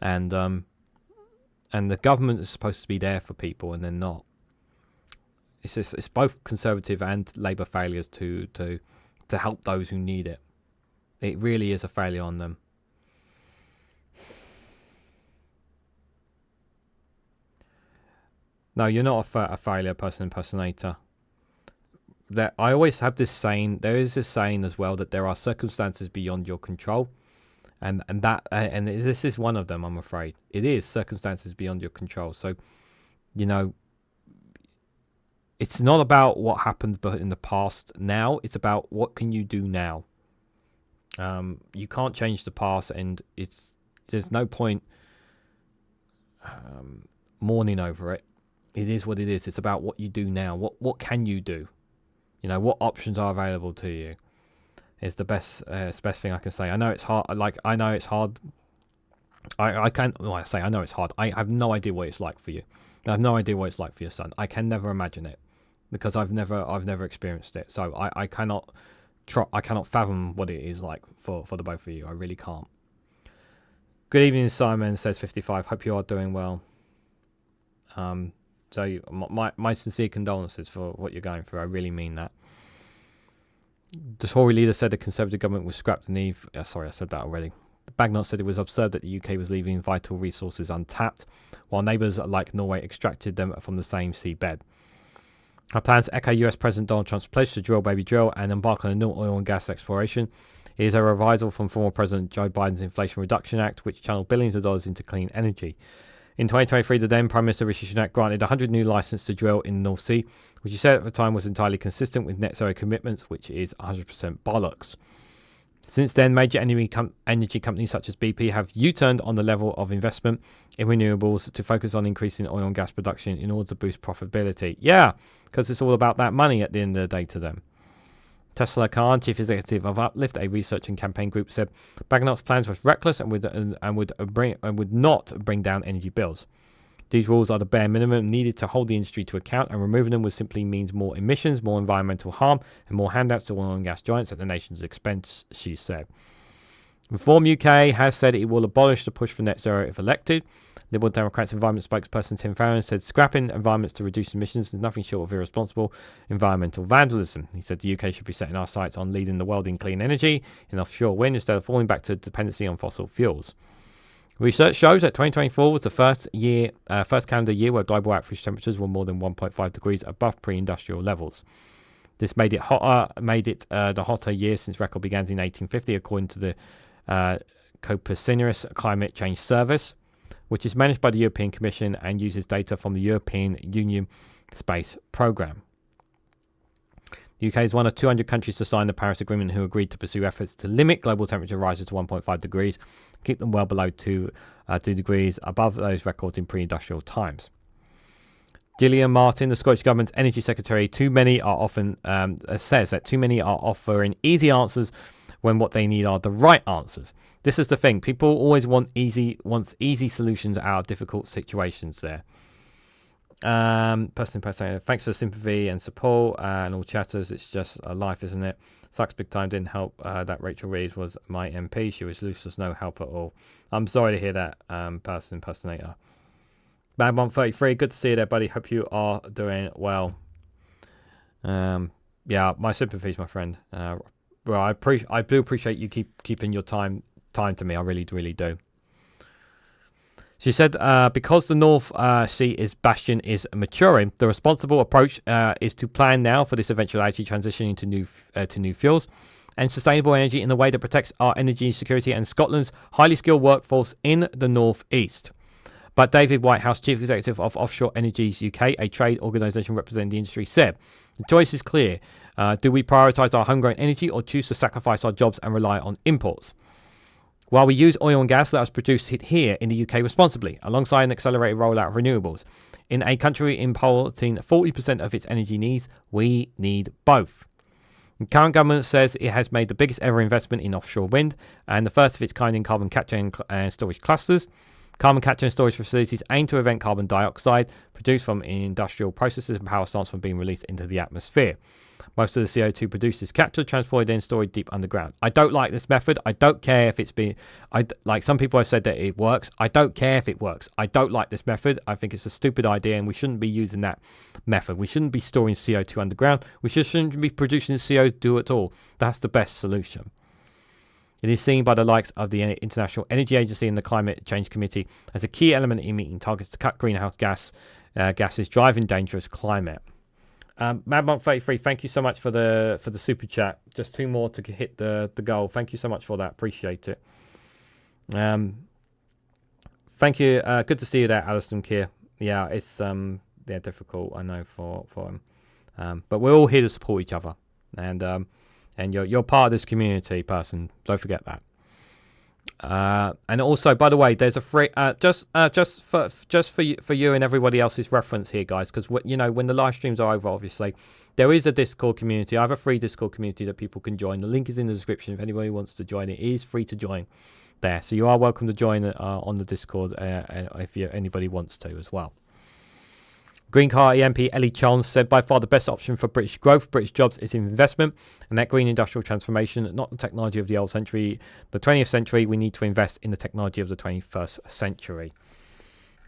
and the government is supposed to be there for people, and they're not. It's both Conservative and Labour failures to help those who need it. It really is a failure on them. No, you're not a failure, person impersonator. That I always have this saying. There is this saying as well, that there are circumstances beyond your control, and this is one of them. I'm afraid it is circumstances beyond your control. So, it's not about what happened in the past now. It's about what can you do now. You can't change the past, and there's no point mourning over it. It is what it is. It's about what you do now. What can you do? What options are available to you is the best thing I can say. I know it's hard. I know it's hard. I can't. Well, I say I know it's hard. I have no idea what it's like for you. I have no idea what it's like for your son. I can never imagine it, because I've never experienced it. So I cannot fathom what it is like for the both of you. I really can't. Good evening, Simon, says 55. Hope you are doing well. So my sincere condolences for what you're going through. I really mean that. The Tory leader said the Conservative government was scrapped and leave. Sorry, I said that already. Bagnott said it was absurd that the UK was leaving vital resources untapped, while neighbours like Norway extracted them from the same seabed. Her plans echo US President Donald Trump's pledge to drill, baby, drill, and embark on a new oil and gas exploration. It is a revisal from former President Joe Biden's Inflation Reduction Act, which channeled billions of dollars into clean energy. In 2023, the then Prime Minister Rishi Sunak granted 100 new licenses to drill in the North Sea, which he said at the time was entirely consistent with net zero commitments, which is 100% bollocks. Since then, major energy companies such as BP have U-turned on the level of investment in renewables to focus on increasing oil and gas production in order to boost profitability. Yeah, because it's all about that money at the end of the day to them. Tesla Khan, chief executive of Uplift, a research and campaign group, said Bagnott's plans were reckless and would not bring down energy bills. These rules are the bare minimum needed to hold the industry to account, and removing them would simply means more emissions, more environmental harm, and more handouts to oil and gas giants at the nation's expense, she said. Reform UK has said it will abolish the push for net zero if elected. Liberal Democrats environment spokesperson Tim Farron said scrapping environments to reduce emissions is nothing short of irresponsible environmental vandalism. He said the UK should be setting our sights on leading the world in clean energy in offshore wind instead of falling back to dependency on fossil fuels. Research shows that 2024 was the first calendar year where global average temperatures were more than 1.5 degrees above pre-industrial levels. This made it the hotter year since record began in 1850, according to the Copernicus Climate Change Service, which is managed by the European Commission and uses data from the European Union Space Programme. The UK is one of 200 countries to sign the Paris Agreement who agreed to pursue efforts to limit global temperature rises to 1.5 degrees, keep them well below 2 degrees above those records in pre-industrial times. Gillian Martin, the Scottish Government's Energy Secretary, says that too many are offering easy answers when what they need are the right answers. This is the thing. People always want easy solutions out of difficult situations there. Thanks for the sympathy and support and all chatters. It's just a life, isn't it? Sucks big time. Didn't help that Rachel Reeves was my MP. She was useless, no help at all. I'm sorry to hear that, impersonator. Bad133, good to see you there, buddy. Hope you are doing well. Yeah, my sympathies, my friend. Well, I do appreciate you keeping your time to me. I really do. She said, because the North Sea bastion is maturing, the responsible approach is to plan now for this eventuality transitioning to new fuels and sustainable energy in a way that protects our energy security and Scotland's highly skilled workforce in the North East. But David Whitehouse, Chief Executive of Offshore Energies UK, a trade organisation representing the industry, said, the choice is clear. Do we prioritise our homegrown energy or choose to sacrifice our jobs and rely on imports? While we use oil and gas, let us produce it here in the UK responsibly, alongside an accelerated rollout of renewables. In a country importing 40% of its energy needs, we need both. The current government says it has made the biggest ever investment in offshore wind and the first of its kind in carbon capture and storage clusters. Carbon capture and storage facilities aim to prevent carbon dioxide produced from industrial processes and power plants from being released into the atmosphere. Most of the CO2 produced is captured, transported, and stored deep underground. I don't like this method. I don't care if it's been... like some people have said that it works. I don't care if it works. I don't like this method. I think it's a stupid idea and we shouldn't be using that method. We shouldn't be storing CO2 underground. We shouldn't be producing CO2 at all. That's the best solution. It is seen by the likes of the International Energy Agency and the Climate Change Committee as a key element in meeting targets to cut greenhouse gases driving dangerous climate. Madmonk33, thank you so much for the super chat. Just 2 more to hit the goal. Thank you so much for that. Appreciate it. Thank you. Good to see you there, Alison Keir. Yeah, it's difficult, I know, for him. But we're all here to support each other. And you're part of this community, person. Don't forget that. And also, by the way, there's a free just for you and everybody else's reference here, guys, because when the live streams are over, obviously there is a Discord community. I have a free Discord community that people can join. The link is in the description. If anybody wants to join, it is free to join there. So you are welcome to join on the Discord if anybody wants to as well. Green Party MP Ellie Chance said, by far the best option for British growth, British jobs is investment, and that green industrial transformation, not the technology of the old century, the 20th century. We need to invest in the technology of the 21st century.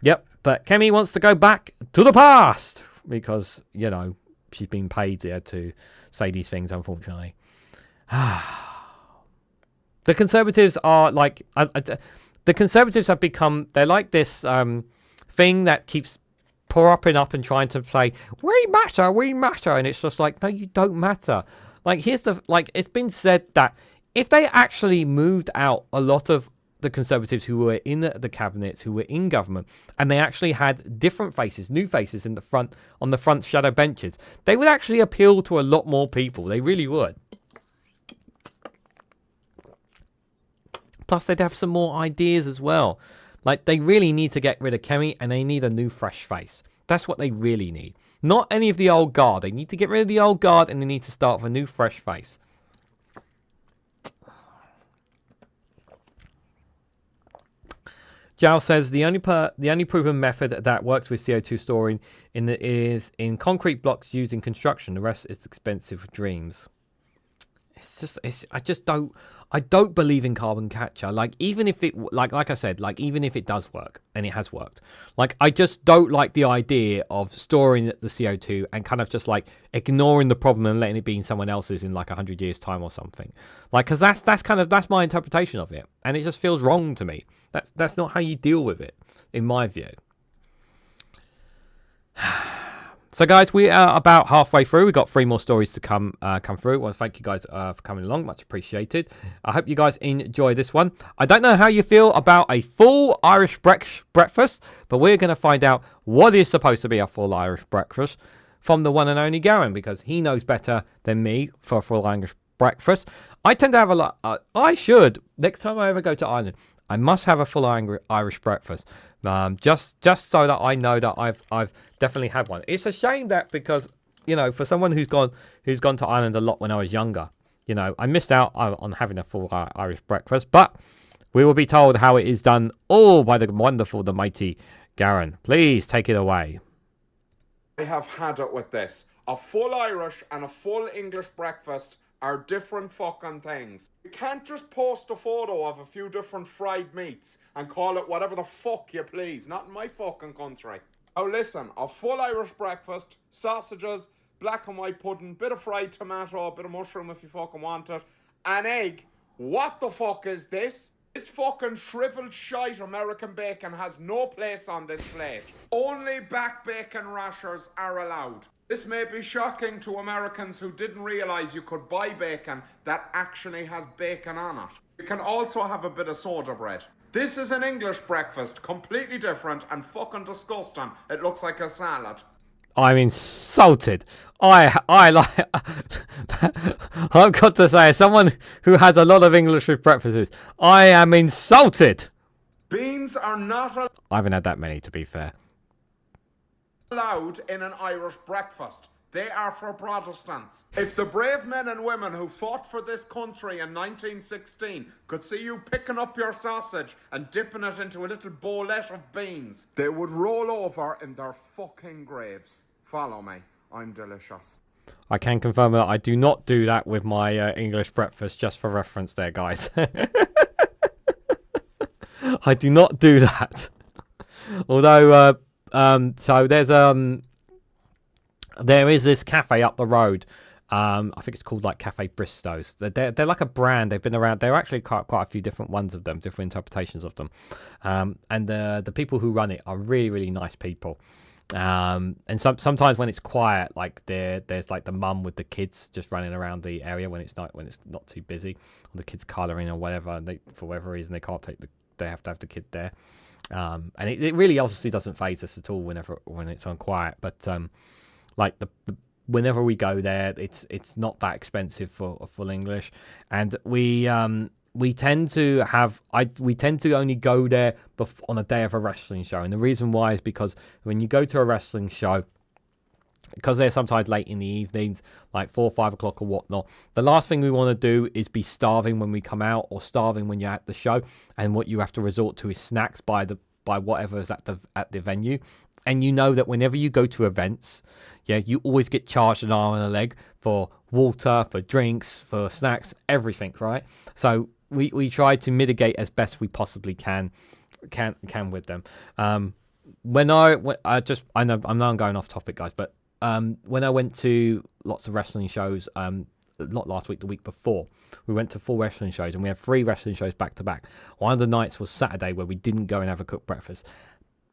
Yep, but Kemi wants to go back to the past because, you know, she's been paid there to say these things, unfortunately. The Conservatives are like... the Conservatives have become... They're like this thing that keeps propping up and trying to say, we matter, and it's just like, no, you don't matter. Like, here's the, like, it's been said that if they actually moved out a lot of the Conservatives who were in the cabinets, who were in government, and they actually had different faces, new faces in the front, on the front shadow benches, they would actually appeal to a lot more people. They really would. Plus, they'd have some more ideas as well. Like, they really need to get rid of Kemi, and they need a new fresh face. That's what they really need. Not any of the old guard. They need to get rid of the old guard, and they need to start with a new fresh face. Jal says the only proven method that works with CO2 storing is in concrete blocks used in construction. The rest is expensive dreams. I don't believe in carbon capture. Like, even if it, like I said, like, even if it does work, and it has worked, like, I just don't like the idea of storing the CO2 and kind of just like ignoring the problem and letting it be in someone else's in like 100 years time or something. Like, because that's my interpretation of it, and it just feels wrong to me. That's not how you deal with it, in my view. So, guys, we are about halfway through. We've got 3 more stories to come through. Well, thank you guys for coming along. Much appreciated. I hope you guys enjoy this one. I don't know how you feel about a full Irish breakfast, but we're going to find out what is supposed to be a full Irish breakfast from the one and only Garen, because he knows better than me for a full Irish breakfast. I tend to have a lot. I should, next time I ever go to Ireland, I must have a full Irish breakfast. Just so that I know that I've definitely had one. It's a shame that, because, you know, for someone who's gone to Ireland a lot when I was younger, you know, I missed out on having a full Irish breakfast. But we will be told how it is done all by the wonderful, the mighty Garen. Please take it away. I have had it with this. A full Irish and a full English breakfast are different fucking things. You can't just post a photo of a few different fried meats and call it whatever the fuck you please. Not in my fucking country. Now listen, a full Irish breakfast, sausages, black and white pudding, bit of fried tomato, bit of mushroom if you fucking want it, an egg. What the fuck is this? This fucking shriveled shite American bacon has no place on this plate. Only back bacon rashers are allowed. This may be shocking to Americans who didn't realise you could buy bacon that actually has bacon on it. You can also have a bit of soda bread. This is an English breakfast, completely different and fucking disgusting. It looks like a salad. I'm insulted. I like. I've got to say, as someone who has a lot of English breakfasts, I am insulted. Beans are not I haven't had that many, to be fair. allowed in an Irish breakfast. They are for Protestants. If the brave men and women who fought for this country in 1916 could see you picking up your sausage and dipping it into a little bowlette of beans, they would roll over in their fucking graves. Follow me. I'm delicious. I can confirm that I do not do that with my English breakfast, just for reference there, guys. I do not do that. Although, so there is this cafe up the road. I think it's called like Cafe Bristow's. They're like a brand. They've been around. There are actually quite a few different ones of them, different interpretations of them. And the people who run it are really, really nice people. And sometimes when it's quiet, like there's like the mum with the kids just running around the area when it's not too busy, or the kids colouring or whatever, and for whatever reason they have to have the kid there. And it really obviously doesn't faze us at all when it's on quiet. But like whenever we go there, it's not that expensive for a full English, and we tend to only go there on a day of a wrestling show. And the reason why is because when you go to a wrestling show, because they're sometimes late in the evenings, like 4 or 5 o'clock or whatnot, the last thing we want to do is be starving when we come out, or starving when you're at the show, and what you have to resort to is snacks by whatever is at the venue. and you know that whenever you go to events, yeah, you always get charged an arm and a leg for water, for drinks, for snacks, everything, right? So we try to mitigate as best we possibly can with them. When I know I'm going off topic, guys, but when I went to lots of wrestling shows, not last week, the week before, we went to 4 wrestling shows, and we had 3 wrestling shows back to back. One of the nights was Saturday, where we didn't go and have a cooked breakfast.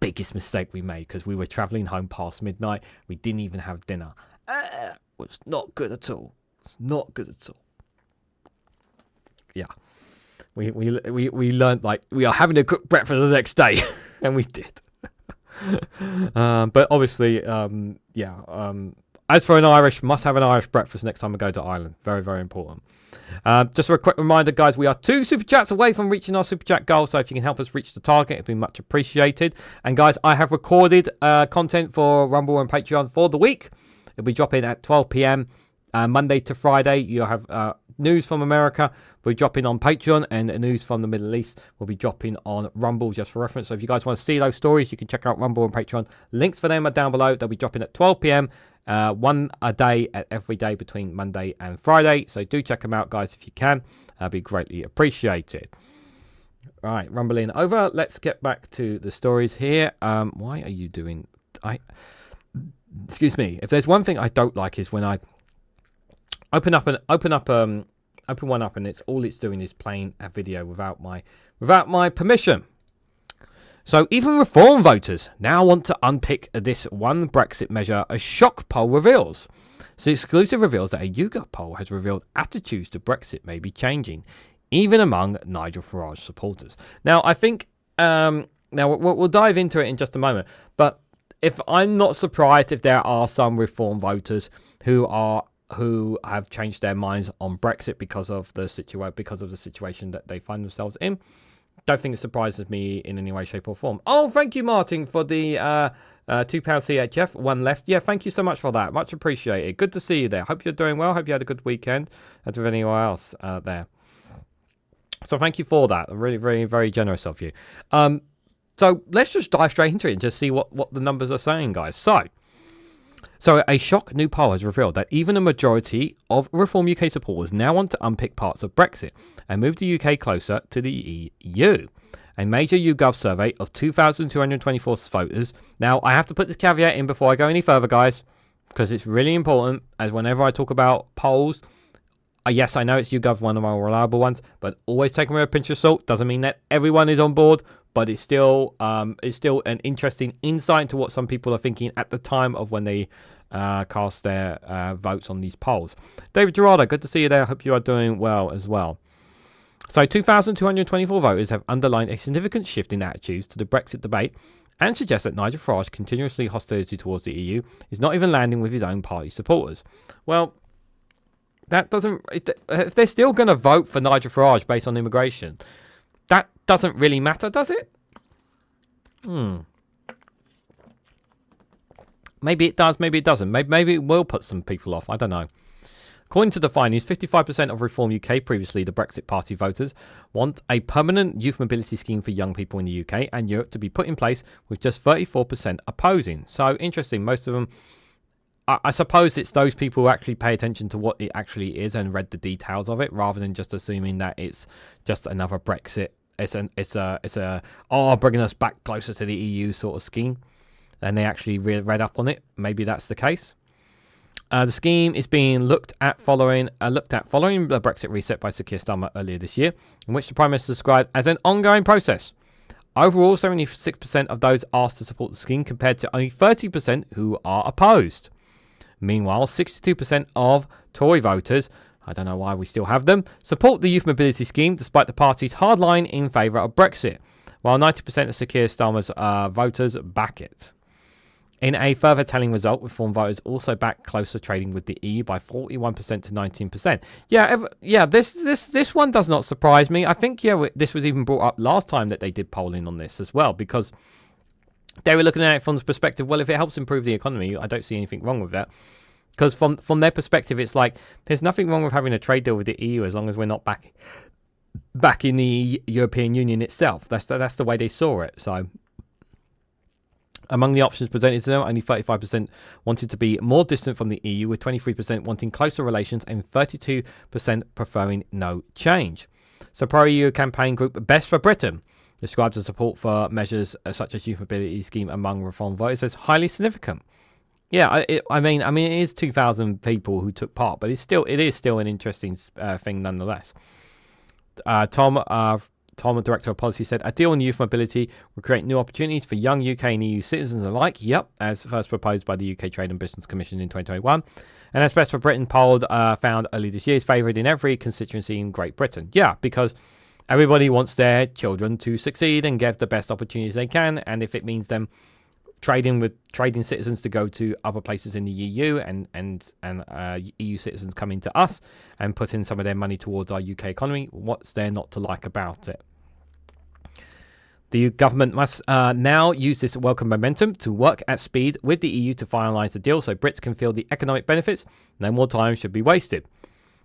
Biggest mistake we made, because we were traveling home past midnight. We didn't even have dinner. It was not good at all. It's not good at all. Yeah. We learned, like, we are having a cooked breakfast the next day, and we did. But obviously, as for an Irish, must have an Irish breakfast next time I go to Ireland. Very, very important. Just for a quick reminder, guys, we are 2 super chats away from reaching our super chat goal. So if you can help us reach the target, it'd be much appreciated. And guys, I have recorded content for Rumble and Patreon for the week. It'll be dropping at 12 p.m. Monday to Friday. You'll have news from America. We're dropping on Patreon, and news from the Middle East will be dropping on Rumble, just for reference. So if you guys want to see those stories, you can check out Rumble and Patreon. Links for them are down below. They'll be dropping at 12 p.m. One a day at every day between Monday and Friday. So do check them out, guys, if you can. That'd be greatly appreciated. All right, rumbling over. Let's get back to the stories here. Why are you doing... Excuse me. If there's one thing I don't like is when I open one up and it's doing is playing a video without my permission. So even Reform voters now want to unpick this one Brexit measure, a shock poll reveals. So exclusive reveals that a YouGov poll has revealed attitudes to Brexit may be changing, even among Nigel Farage supporters. Now, I think now we'll dive into it in just a moment, but if I'm not surprised if there are some Reform voters who have changed their minds on Brexit because of the situation that they find themselves in. Don't think it surprises me in any way, shape, or form. Oh, thank you, Martin, for the £2 CHF. One left. Yeah, thank you so much for that. Much appreciated. Good to see you there. Hope you're doing well. Hope you had a good weekend. And to anyone else there. So thank you for that. Really, very, very generous of you. So let's just dive straight into it and just see what the numbers are saying, guys. So a shock new poll has revealed that even a majority of Reform UK supporters now want to unpick parts of Brexit and move the UK closer to the EU. A major YouGov survey of 2,224 voters. Now, I have to put this caveat in before I go any further, guys, because it's really important, as whenever I talk about polls, yes, I know it's YouGov, one of my reliable ones, but always take them with a pinch of salt. Doesn't mean that everyone is on board, but it's still an interesting insight into what some people are thinking at the time of when they cast their votes on these polls. David Gerardo, good to see you there. Hope you are doing well as well. So 2,224 voters have underlined a significant shift in attitudes to the Brexit debate and suggest that Nigel Farage's continuously hostility towards the EU is not even landing with his own party supporters. Well, that doesn't... If they're still going to vote for Nigel Farage based on immigration, that doesn't really matter, does it? Maybe it does, maybe it doesn't. Maybe it will put some people off. I don't know. According to the findings, 55% of Reform UK, previously the Brexit Party voters, want a permanent youth mobility scheme for young people in the UK and Europe to be put in place, with just 34% opposing. So interesting. Most of them, I suppose it's those people who actually pay attention to what it actually is and read the details of it, rather than just assuming that it's just another Brexit. It's bringing us back closer to the EU sort of scheme. And they actually read up on it. Maybe that's the case. The scheme is being looked at following the Brexit reset by Sir Keir Starmer earlier this year, in which the Prime Minister described as an ongoing process. Overall, 76% of those asked to support the scheme, compared to only 30% who are opposed. Meanwhile, 62% of Tory voters, I don't know why we still have them, support the youth mobility scheme, despite the party's hard line in favour of Brexit, while 90% of Sir Keir Starmer's voters back it. In a further telling result, Reform voters also back closer trading with the EU by 41% to 19%. This one does not surprise me. I think this was even brought up last time that they did polling on this as well, because they were looking at it from the perspective, well, if it helps improve the economy, I don't see anything wrong with that. Because from their perspective, it's like there's nothing wrong with having a trade deal with the EU as long as we're not back in the European Union itself. That's the way they saw it. So. Among the options presented to them, only 35% wanted to be more distant from the EU, with 23% wanting closer relations and 32% preferring no change. So pro-EU campaign group Best for Britain describes the support for measures such as youth mobility scheme among reform voters as highly significant. Yeah, I mean, it is 2,000 people who took part, but it is still an interesting thing nonetheless. Tom, Director of Policy, said a deal on youth mobility will create new opportunities for young UK and EU citizens alike. Yep, as first proposed by the UK Trade and Business Commission in 2021, and as Best for Britain polled found early this year is favoured in every constituency in Great Britain. Yeah, because everybody wants their children to succeed and get the best opportunities they can, and if it means them trading citizens to go to other places in the EU and EU citizens coming to us and putting some of their money towards our UK economy, what's there not to like about it? The government must now use this welcome momentum to work at speed with the EU to finalise the deal so Brits can feel the economic benefits. No more time should be wasted.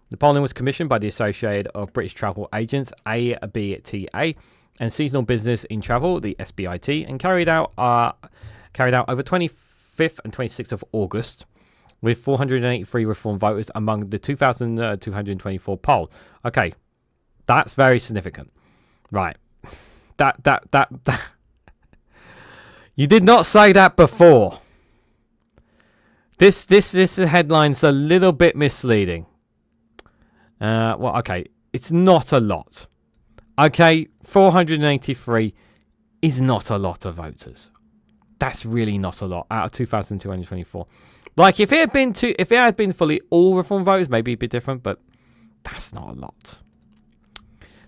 The polling was commissioned by the Association of British Travel Agents, ABTA, and Seasonal Business in Travel, the SBIT, and carried out over 25th and 26th of August, with 483 reform voters among the 2,224 polled. Okay, that's very significant. Right. That you did not say that before. This headline's a little bit misleading. Well, okay, it's not a lot. Okay, 483 is not a lot of voters. That's really not a lot out of 2,224. Like if it had been fully all reform voters, maybe it'd be different, but that's not a lot.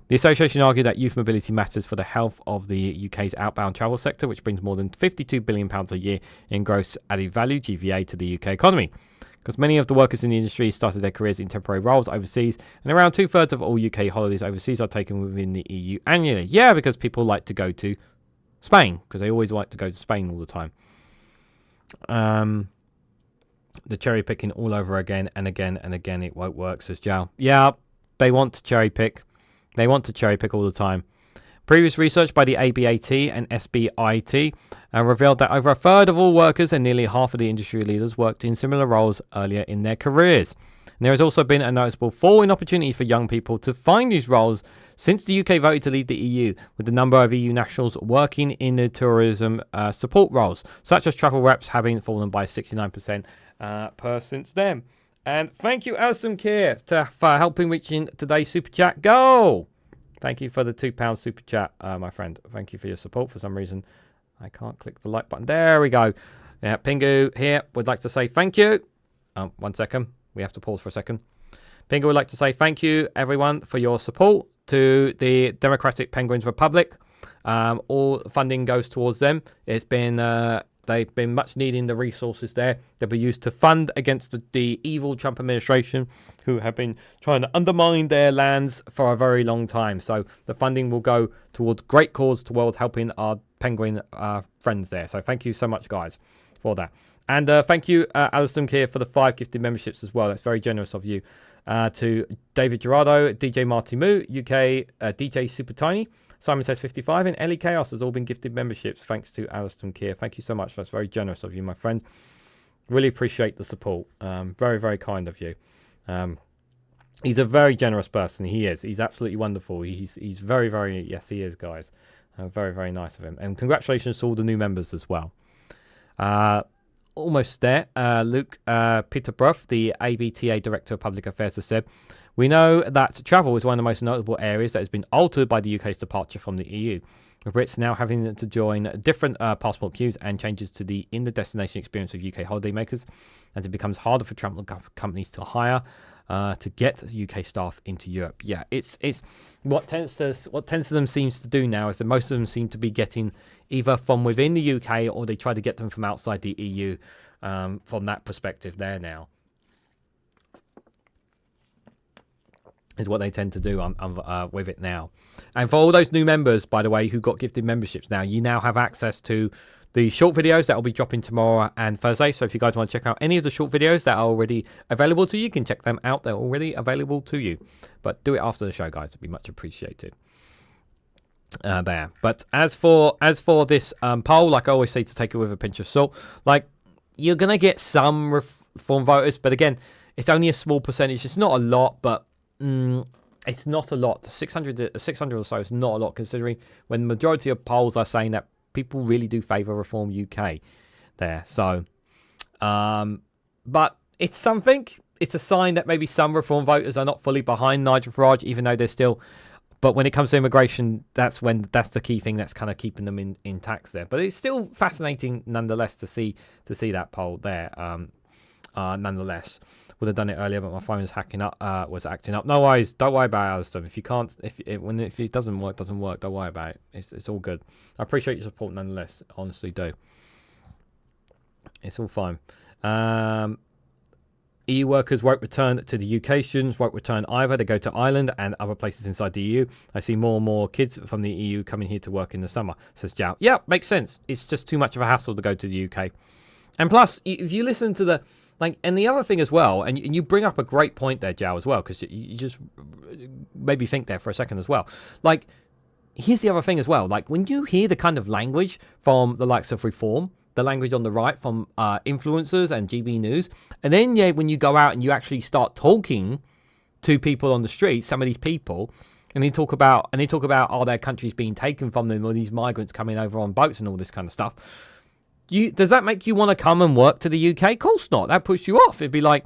The association argued that youth mobility matters for the health of the UK's outbound travel sector, which brings more than £52 billion a year in gross added value, GVA, to the UK economy. Because many of the workers in the industry started their careers in temporary roles overseas, and around 2/3 of all UK holidays overseas are taken within the EU annually. Yeah, because people like to go to Spain, because they always like to go to Spain all the time. The cherry picking all over again and again and again, it won't work, says Jal. Yeah, they want to cherry pick. They want to cherry pick all the time. Previous research by the ABAT and SBIT revealed that over 1/3 of all workers and nearly half of the industry leaders worked in similar roles earlier in their careers. And there has also been a noticeable fall in opportunities for young people to find these roles since the UK voted to leave the EU, with the number of EU nationals working in the tourism support roles, such as travel reps, having fallen by 69% per since then. And thank you, Alston Keir, for helping reaching today's Super Chat goal. Thank you for the £2 Super Chat, my friend. Thank you for your support. For some reason, I can't click the like button. There we go. Yeah, Pingu here would like to say thank you. 1 second. We have to pause for a second. Pingu would like to say thank you, everyone, for your support to the Democratic Penguins Republic. All funding goes towards them. It's been... They've been much needing the resources there. They'll be used to fund against the evil Trump administration, who have been trying to undermine their lands for a very long time. So the funding will go towards great cause towards helping our penguin friends there. So thank you so much, guys, for that. And thank you, Alison Keir, for the 5 gifted memberships as well. That's very generous of you. To David Gerardo, DJ Marty Moo, UK DJ Super Tiny, Simon Says 55, and Ellie Chaos has all been gifted memberships thanks to Alston Keir. Thank you so much. That's very generous of you, my friend. Really appreciate the support. Very, very kind of you. He's a very generous person. He is. He's absolutely wonderful. He's very, very... Yes, he is, guys. Very, very nice of him. And congratulations to all the new members as well. Almost there. Luke Peterborough, the ABTA Director of Public Affairs, has said, "We know that travel is one of the most notable areas that has been altered by the UK's departure from the EU, with Brits now having to join different passport queues and changes to the in-the-destination experience of UK holidaymakers, as it becomes harder for travel companies to hire to get UK staff into Europe." Yeah, it's what tends to them seems to do now is that most of them seem to be getting either from within the UK or they try to get them from outside the EU. From that perspective, there now is what they tend to do with it now. And for all those new members, by the way, who got gifted memberships now, you now have access to the short videos that will be dropping tomorrow and Thursday. So if you guys want to check out any of the short videos that are already available to you, you can check them out. They're already available to you. But do it after the show, guys. It'd be much appreciated. there. But as for this poll, like I always say, to take it with a pinch of salt. Like, you're gonna get some reform voters, but again, it's only a small percentage. It's not a lot, but it's not a lot. 600 or so is not a lot, considering when the majority of polls are saying that people really do favour Reform UK there. So, but it's something. It's a sign that maybe some Reform voters are not fully behind Nigel Farage, even though they're still. But when it comes to immigration, that's the key thing that's kind of keeping them intact there. But it's still fascinating, nonetheless, to see that poll there. Nonetheless, would have done it earlier, but my phone was acting up. No worries, don't worry about it, Alistair. If you can't, if it doesn't work, Don't worry about it. It's all good. I appreciate your support, nonetheless. Honestly, do. It's all fine. EU workers won't return to the UK. Students won't return either. They go to Ireland and other places inside the EU. I see more and more kids from the EU coming here to work in the summer, says Jow. Yeah, makes sense. It's just too much of a hassle to go to the UK. And plus, if you listen to the... and the other thing as well, and you bring up a great point there, Jow, as well, because you just made me think there for a second as well. Like, here's the other thing as well. Like, when you hear the kind of language from the likes of Reform, the language on the right from influencers and GB News, and then when you go out and you actually start talking to people on the street, some of these people, and they talk about their countries being taken from them, or these migrants coming over on boats and all this kind of stuff. Does that make you want to come and work to the UK? Of course not. That puts you off. It'd be like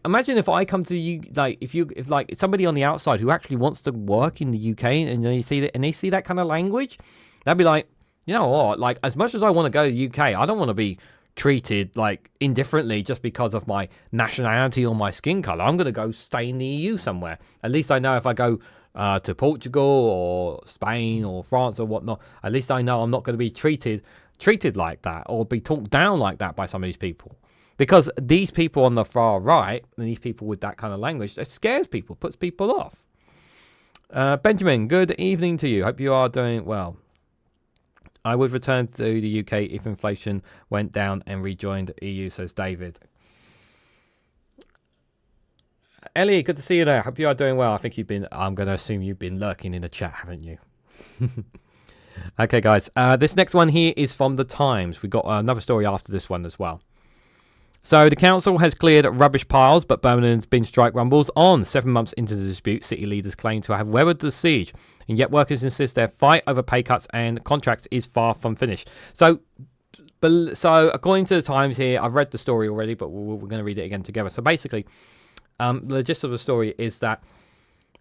imagine if I come to you, if somebody on the outside who actually wants to work in the UK and they see that kind of language, that'd be like, you know what? Like, as much as I want to go to the UK, I don't want to be treated like indifferently just because of my nationality or my skin color. I'm going to go stay in the EU somewhere. At least I know if I go to Portugal or Spain or France or whatnot, at least I know I'm not going to be treated like that or be talked down like that by some of these people. Because these people on the far right and these people with that kind of language, it scares people, puts people off. Benjamin, good evening to you. Hope you are doing well. I would return to the UK if inflation went down and rejoined the EU, says David. Ellie, good to see you there. Hope you are doing well. I'm going to assume you've been lurking in the chat, haven't you? Okay, guys. This next one here is from The Times. We've got another story after this one as well. So the council has cleared rubbish piles, but Birmingham's bin strike rumbles on. 7 months into the dispute, city leaders claim to have weathered the siege, and yet workers insist their fight over pay cuts and contracts is far from finished. So according to the Times here, I've read the story already, but we're going to read it again together. So basically, the gist of the story is that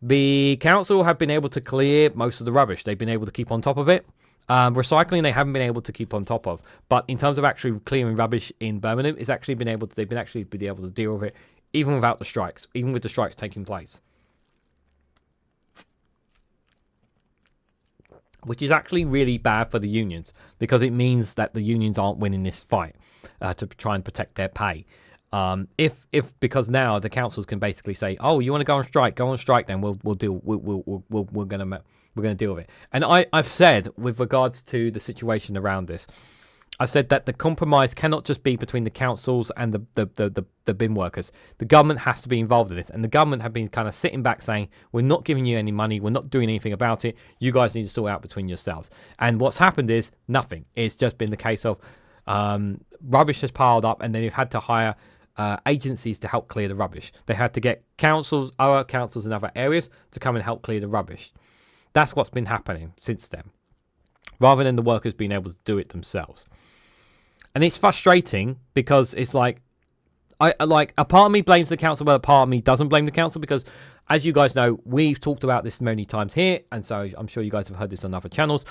the council have been able to clear most of the rubbish. They've been able to keep on top of it. Recycling they haven't been able to keep on top of, but in terms of actually clearing rubbish in Birmingham, they've been able to deal with it even without the strikes, even with the strikes taking place, which is actually really bad for the unions because it means that the unions aren't winning this fight to try and protect their pay. Because now the councils can basically say, oh, you want to go on strike, then we're going to deal with it. And I've said, with regards to the situation around this, I said that the compromise cannot just be between the councils and the bin workers. The government has to be involved in this, and the government have been kind of sitting back saying, we're not giving you any money, we're not doing anything about it, you guys need to sort out between yourselves. And what's happened is nothing. It's just been the case of rubbish has piled up, and then you've had to hire agencies to help clear the rubbish. They had to get other councils in other areas to come and help clear the rubbish. That's what's been happening since then, rather than the workers being able to do it themselves. And it's frustrating because it's like, a part of me blames the council, but a part of me doesn't blame the council because, as you guys know, we've talked about this many times here, and so I'm sure you guys have heard this on other channels.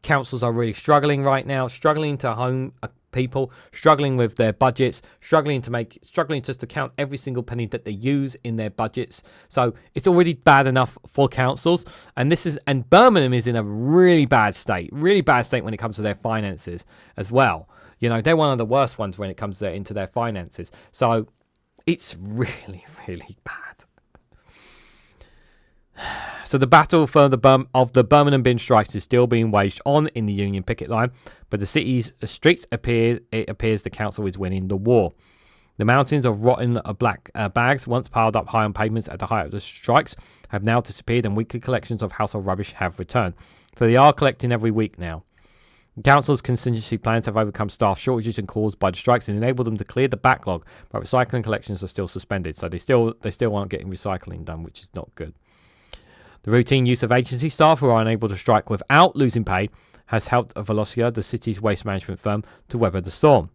Councils are really struggling right now, struggling to home people, struggling with their budgets, struggling just to count every single penny that they use in their budgets. So it's already bad enough for councils, and Birmingham is in a really bad state when it comes to their finances as well. You know, they're one of the worst ones when it comes into their finances. So it's really, really bad. So the battle for the Birmingham bin strikes is still being waged on in the union picket line, but the city's streets it appears the council is winning the war. The mountains of rotten black bags, once piled up high on pavements at the height of the strikes, have now disappeared, and weekly collections of household rubbish have returned. So they are collecting every week now. Council's contingency plans have overcome staff shortages and caused by the strikes and enabled them to clear the backlog, but recycling collections are still suspended, so they still aren't getting recycling done, which is not good. The routine use of agency staff who are unable to strike without losing pay has helped Velocia, the city's waste management firm, to weather the storm.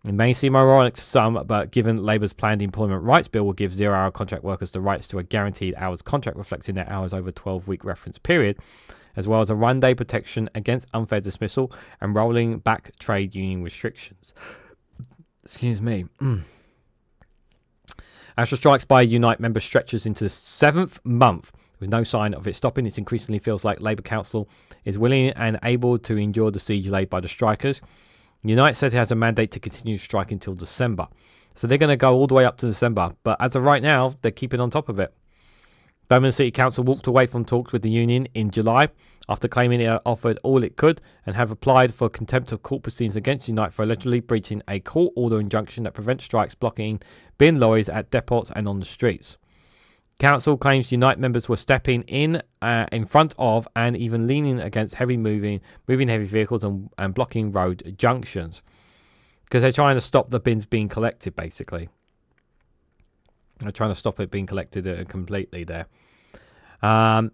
It may seem ironic to some, but given Labour's planned employment rights bill will give zero-hour contract workers the rights to a guaranteed hours contract reflecting their hours over a 12-week reference period, as well as a one-day protection against unfair dismissal and rolling back trade union restrictions. Excuse me. As the strikes by Unite members stretches into the 7th month, with no sign of it stopping, it increasingly feels like Labour Council is willing and able to endure the siege laid by the strikers. Unite says it has a mandate to continue striking until December. So they're going to go all the way up to December. But as of right now, they're keeping on top of it. Birmingham City Council walked away from talks with the union in July after claiming it had offered all it could and have applied for contempt of court proceedings against Unite for allegedly breaching a court order injunction that prevents strikes blocking bin lorries at depots and on the streets. Council claims Unite members were stepping in front of and even leaning against moving heavy vehicles and blocking road junctions because they're trying to stop the bins being collected, basically. They're trying to stop it being collected completely there. A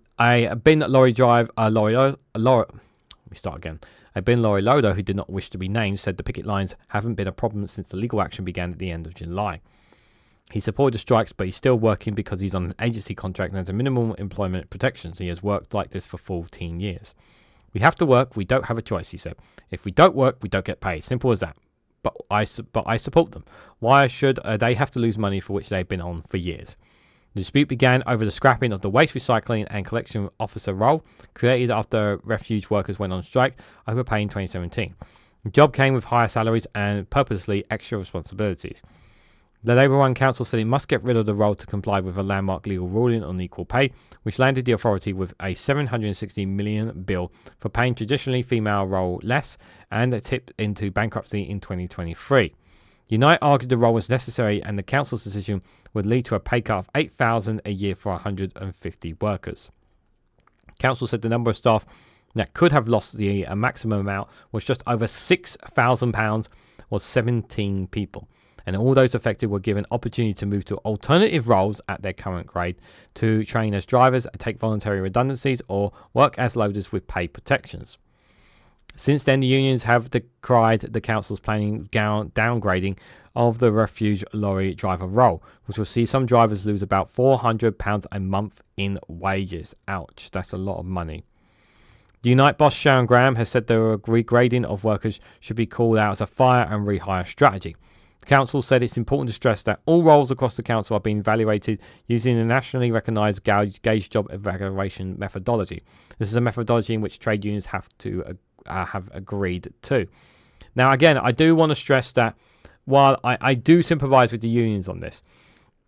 bin lorry driver, A bin lorry loader who did not wish to be named said the picket lines haven't been a problem since the legal action began at the end of July. He supported the strikes, but he's still working because he's on an agency contract and has a minimum employment protections. He has worked like this for 14 years. We have to work. We don't have a choice, he said. If we don't work, we don't get paid. Simple as that. But I support them. Why should they have to lose money for which they've been on for years? The dispute began over the scrapping of the waste recycling and collection officer role created after refuge workers went on strike over pay in 2017. The job came with higher salaries and purposely extra responsibilities. The Labour-run council said it must get rid of the role to comply with a landmark legal ruling on equal pay, which landed the authority with a $760 million bill for paying traditionally female role less and tipped into bankruptcy in 2023. Unite argued the role was necessary and the council's decision would lead to a pay cut of $8,000 a year for 150 workers. Council said the number of staff that could have lost the maximum amount was just over £6,000 or 17 people. And all those affected were given opportunity to move to alternative roles at their current grade, to train as drivers, take voluntary redundancies, or work as loaders with pay protections. Since then, the unions have decried the council's planning downgrading of the refuge lorry driver role, which will see some drivers lose about £400 a month in wages. Ouch, that's a lot of money. The Unite boss Sharon Graham has said the regrading of workers should be called out as a fire and rehire strategy. The council said it's important to stress that all roles across the council are being evaluated using a nationally recognised gauge job evaluation methodology. This is a methodology in which trade unions have agreed to. Now, again, I do want to stress that while I do sympathise with the unions on this,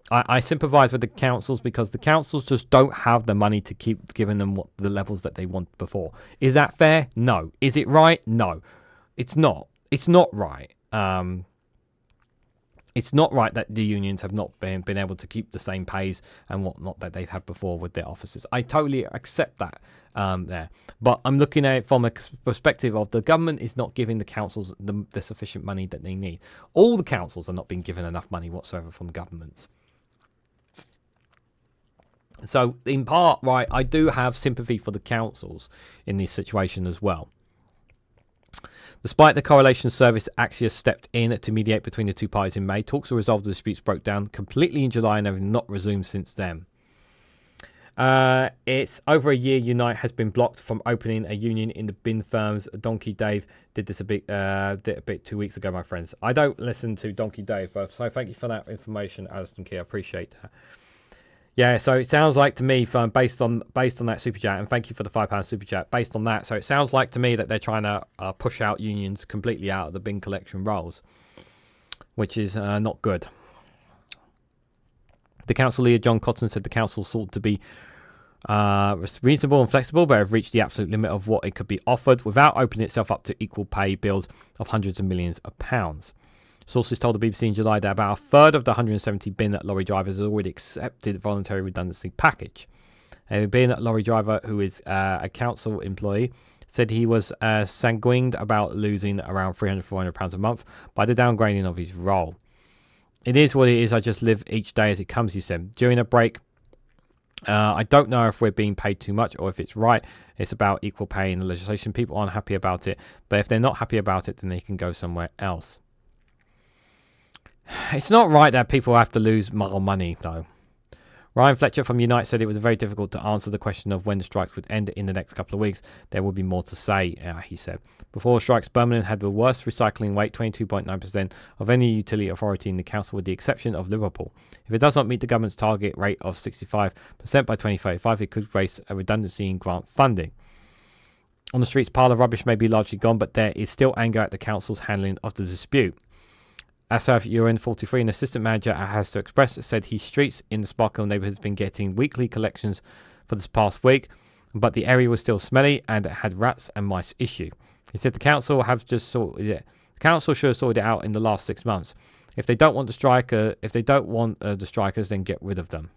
I sympathise with the councils because the councils just don't have the money to keep giving them the levels that they want before. Is that fair? No. Is it right? No. It's not. It's not right. It's not right that the unions have not been able to keep the same pays and whatnot that they've had before with their officers. I totally accept that there. But I'm looking at it from a perspective of the government is not giving the councils the sufficient money that they need. All the councils are not being given enough money whatsoever from governments. So, in part, right, I do have sympathy for the councils in this situation as well. Despite the correlation service, Axios stepped in to mediate between the two parties in May. Talks to resolve the disputes broke down completely in July and have not resumed since then. It's over a year Unite has been blocked from opening a union in the bin firms. Donkey Dave did this a bit 2 weeks ago, my friends. I don't listen to Donkey Dave, so thank you for that information, Alison Key. I appreciate that. Yeah, so it sounds like to me, based on that super chat, and thank you for the £5 super chat. Based on that, so it sounds like to me that they're trying to push out unions completely out of the bin collection roles, which is not good. The council leader John Cotton said the council sought to be reasonable and flexible, but have reached the absolute limit of what it could be offered without opening itself up to equal pay bills of hundreds of millions of pounds. Sources told the BBC in July that about a third of the 170 bin lorry drivers had already accepted voluntary redundancy package. A bin lorry driver who is a council employee said he was sanguined about losing around £300-400 a month by the downgrading of his role. It is what it is. I just live each day as it comes, he said. During a break, I don't know if we're being paid too much or if it's right. It's about equal pay in the legislation. People aren't happy about it, but if they're not happy about it, then they can go somewhere else. It's not right that people have to lose more money, though. Ryan Fletcher from Unite said it was very difficult to answer the question of when the strikes would end in the next couple of weeks. There will be more to say, he said. Before strikes, Birmingham had the worst recycling rate, 22.9% of any utility authority in the council, with the exception of Liverpool. If it does not meet the government's target rate of 65% by 2035, it could face a redundancy in grant funding. On the streets, pile of rubbish may be largely gone, but there is still anger at the council's handling of the dispute. Asaf Urin, 43, an assistant manager at Has to Express, said his streets in the Sparkhill neighbourhood has been getting weekly collections for this past week, but the area was still smelly and it had rats and mice issue. He said the council should have sorted it out in the last 6 months. If they don't want the strikers, then get rid of them.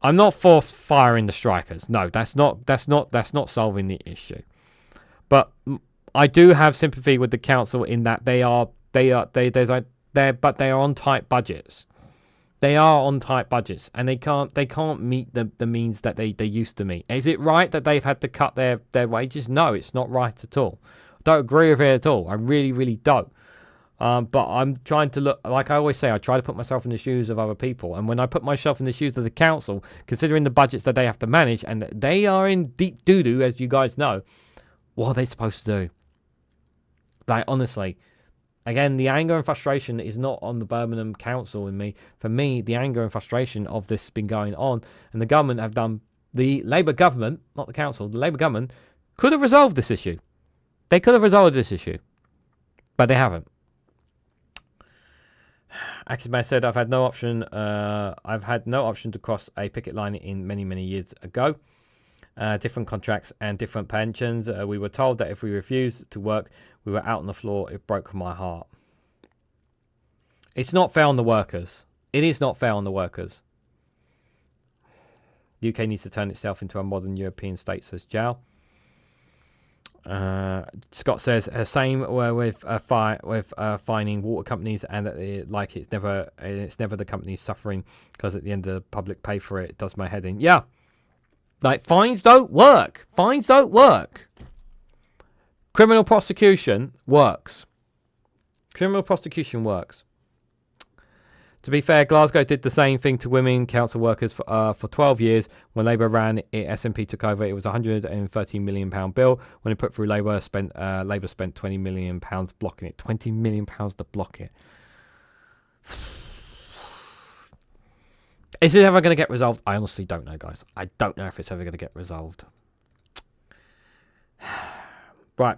I'm not for firing the strikers. No, that's not solving the issue. But I do have sympathy with the council in that they are on tight budgets. They are on tight budgets, and they can't meet the means that they used to meet. Is it right that they've had to cut their wages? No, it's not right at all. I don't agree with it at all. I really, really don't. But I'm trying to look, like I always say, I try to put myself in the shoes of other people. And when I put myself in the shoes of the council, considering the budgets that they have to manage, and they are in deep doo-doo, as you guys know, what are they supposed to do? Like, honestly, again, the anger and frustration is not on the Birmingham Council and me. For me, the anger and frustration of this has been going on, and the government have done, the Labour government, not the council, the Labour government could have resolved this issue. They could have resolved this issue, but they haven't. Akisman said, I've had no option to cross a picket line in many years ago. Different contracts and different pensions. We were told that if we refused to work, we were out on the floor. It broke my heart. It's not fair on the workers. It is not fair on the workers. The UK needs to turn itself into a modern European state, says Jow. Scott says same with fining water companies, and that it's never the companies suffering, because at the end the public pay for it. It does my head in. Yeah. Like, fines don't work. Fines don't work. Criminal prosecution works. Criminal prosecution works. To be fair, Glasgow did the same thing to women council workers for 12 years. When Labour ran it, SNP took over. It was a £130 million bill. When it put through, Labour spent £20 million blocking it. £20 million to block it. Is it ever going to get resolved? I honestly don't know, guys. I don't know if it's ever going to get resolved. Right.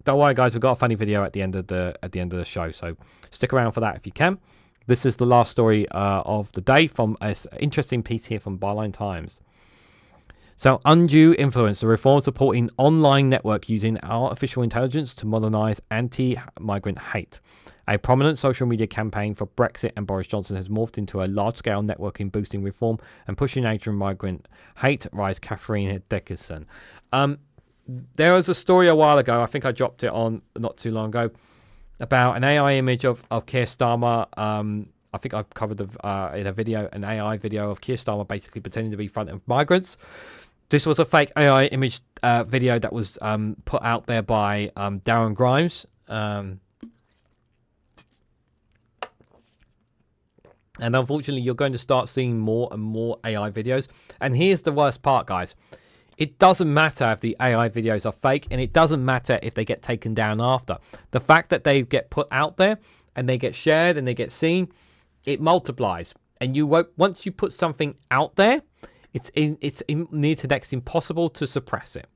Don't worry, guys. We've got a funny video at the end of the show, so stick around for that if you can. This is the last story of the day from an interesting piece here from Byline Times. So, Undue influence, the reform supporting online network using artificial intelligence to modernise anti-migrant hate. A prominent social media campaign for Brexit and Boris Johnson has morphed into a large-scale networking boosting reform and pushing anti-migrant hate, writes Catherine Dickerson. There was a story a while ago, I think I dropped it on not too long ago, about an AI image of Keir Starmer. I think I've covered in a video, an AI video of Keir Starmer basically pretending to be in front of migrants. This was a fake AI image video that was put out there by Darren Grimes. And unfortunately, you're going to start seeing more and more AI videos. And here's the worst part, guys. It doesn't matter if the AI videos are fake, and it doesn't matter if they get taken down after. The fact that they get put out there and they get shared and they get seen, it multiplies. And you won't, once you put something out there, it's near to next impossible to suppress it.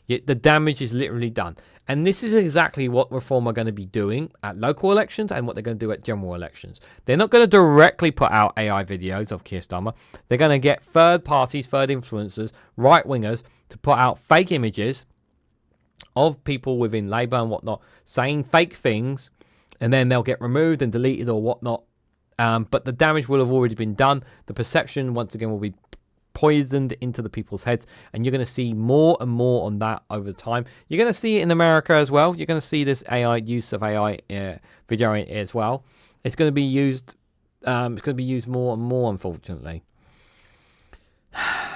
The damage is literally done. And this is exactly what Reform are going to be doing at local elections and what they're going to do at general elections. They're not going to directly put out AI videos of Keir Starmer. They're going to get third parties, third influencers, right-wingers to put out fake images of people within Labour and whatnot, saying fake things and then they'll get removed and deleted or whatnot. But the damage will have already been done. The perception, once again, will be poisoned into the people's heads, and you're going to see more and more on that over time. You're going to see it in America as well. You're going to see this AI use of AI video as well. It's going to be used. It's going to be used more and more, unfortunately.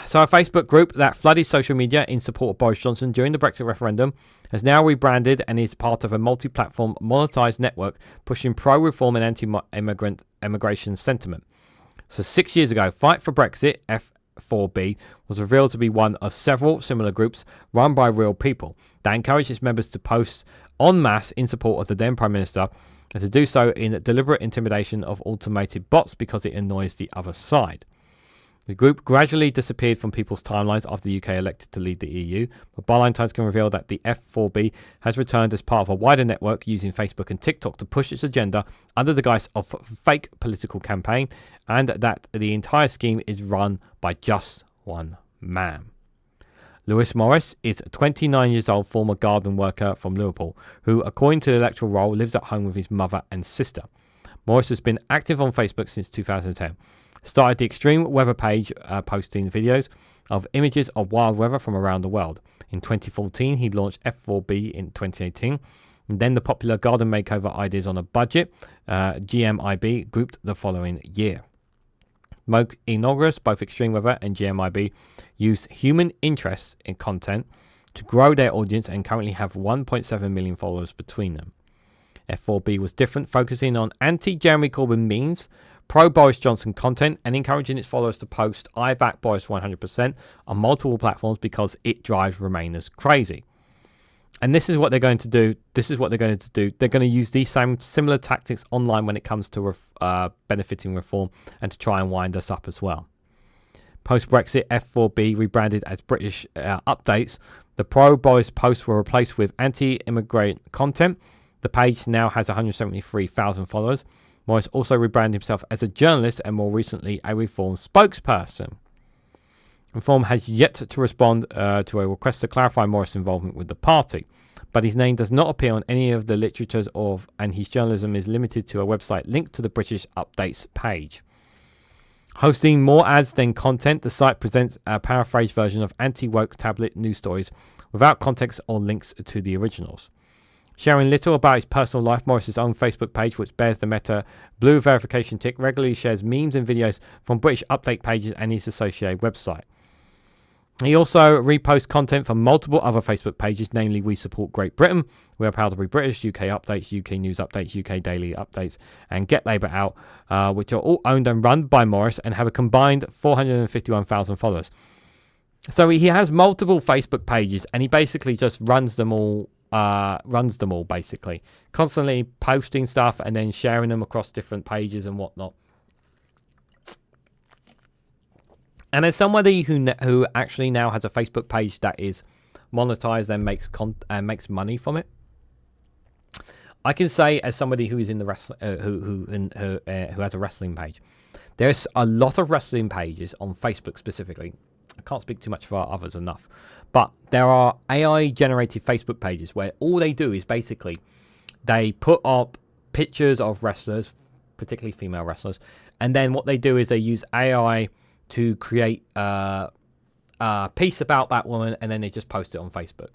So a Facebook group that flooded social media in support of Boris Johnson during the Brexit referendum has now rebranded and is part of a multi-platform Monetise network pushing pro-reform and anti-immigrant immigration sentiment. So 6 years ago, Fight for Brexit, F4B, was revealed to be one of several similar groups run by real people that encouraged its members to post en masse in support of the then Prime Minister, and to do so in deliberate intimidation of automated bots because it annoys the other side. The group gradually disappeared from people's timelines after the UK elected to leave the EU, but Byline Times can reveal that the F4B has returned as part of a wider network using Facebook and TikTok to push its agenda under the guise of fake political campaign, and that the entire scheme is run by just one man. Lewis Morris is a 29 years old former garden worker from Liverpool, who, according to the electoral roll, lives at home with his mother and sister. Morris has been active on Facebook since 2010. Started the extreme weather page posting videos of images of wild weather from around the world. In 2014, he launched F4B in 2018. And then the popular garden makeover ideas on a budget, GMIB, grouped the following year. Innocuous, both extreme weather and GMIB use human interest in content to grow their audience and currently have 1.7 million followers between them. F4B was different, focusing on anti-Jeremy Corbyn memes, pro-Boris Johnson content, and encouraging its followers to post "I back Boris 100% on multiple platforms because it drives Remainers crazy. And this is what they're going to do. They're going to use these same similar tactics online when it comes to benefiting reform and to try and wind us up as well. Post-Brexit, F4B rebranded as British Updates. The pro-Boris posts were replaced with anti-immigrant content. The page now has 173,000 followers. Morris also rebranded himself as a journalist and more recently a Reform spokesperson. Reform has yet to respond to a request to clarify Morris' involvement with the party, but his name does not appear on any of the literatures and his journalism is limited to a website linked to the British Updates page. Hosting more ads than content, the site presents a paraphrased version of anti-woke tablet news stories without context or links to the originals. Sharing little about his personal life, Morris's own Facebook page, which bears the Meta blue verification tick, regularly shares memes and videos from British update pages and his associated website. He also reposts content from multiple other Facebook pages, namely We Support Great Britain, We Are Proud to Be British, UK Updates, UK News Updates, UK Daily Updates, and Get Labour Out, which are all owned and run by Morris and have a combined 451,000 followers. So he has multiple Facebook pages and he basically just runs them all basically, constantly posting stuff and then sharing them across different pages and whatnot. And as somebody who actually now has a Facebook page that is monetized and makes money from it, I can say as somebody who is in the who has a wrestling page, there's a lot of wrestling pages on Facebook specifically. I can't speak too much for others enough, but there are AI generated Facebook pages where all they do is basically they put up pictures of wrestlers, particularly female wrestlers, and then what they do is they use AI to create a piece about that woman, and then they just post it on Facebook.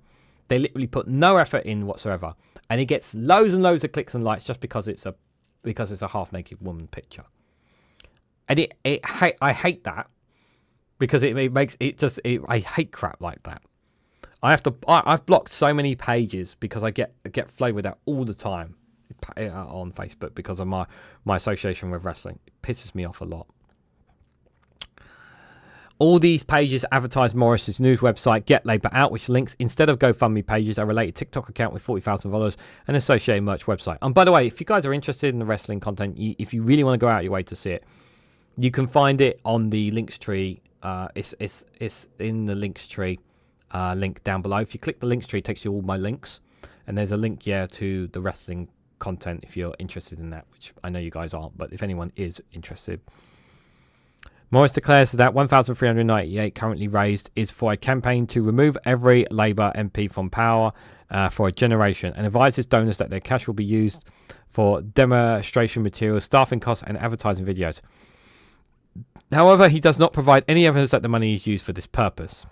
They literally put no effort in whatsoever, and it gets loads and loads of clicks and likes just because it's a half naked woman picture. And I hate that. Because it makes it just I hate crap like that. I've blocked so many pages because I get flagged with that all the time on Facebook because of my association with wrestling. It pisses me off a lot. All these pages advertise Morris's news website Get Labour Out, which links instead of GoFundMe pages a related TikTok account with 40,000 followers and associated merch website. And by the way, if you guys are interested in the wrestling content, if you really want to go out your way to see it, you can find it on the links tree. It's in the links tree link down below. If you click the links tree, it takes you all my links, and there's a link here to the wrestling content if you're interested in that, which I know you guys aren't, but if anyone is interested. Morris declares that 1,398 currently raised is for a campaign to remove every Labour MP from power for a generation, and advises donors that their cash will be used for demonstration materials, staffing costs, and advertising videos. However, he does not provide any evidence that the money is used for this purpose.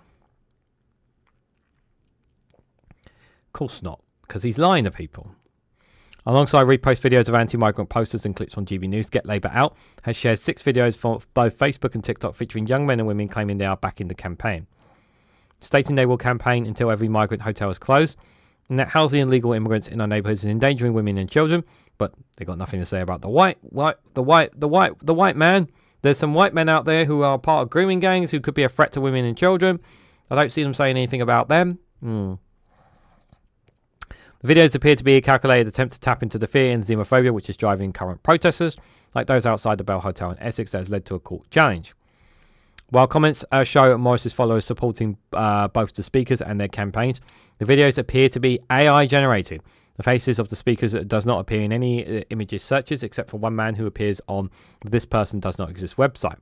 Of course not, because he's lying to people. Alongside repost videos of anti-migrant posters and clips on GB News, Get Labour Out has shared 6 videos for both Facebook and TikTok featuring young men and women claiming they are backing the campaign, stating they will campaign until every migrant hotel is closed, and that housing illegal immigrants in our neighbourhoods is endangering women and children. But they got nothing to say about the white man. There's some white men out there who are part of grooming gangs who could be a threat to women and children. I don't see them saying anything about them. The videos appear to be a calculated attempt to tap into the fear and xenophobia which is driving current protesters, like those outside the Bell Hotel in Essex, that has led to a court challenge. While comments show Morris's followers supporting both the speakers and their campaigns, the videos appear to be AI generated. The faces of the speakers does not appear in any images searches except for one man who appears on This Person Does Not Exist website.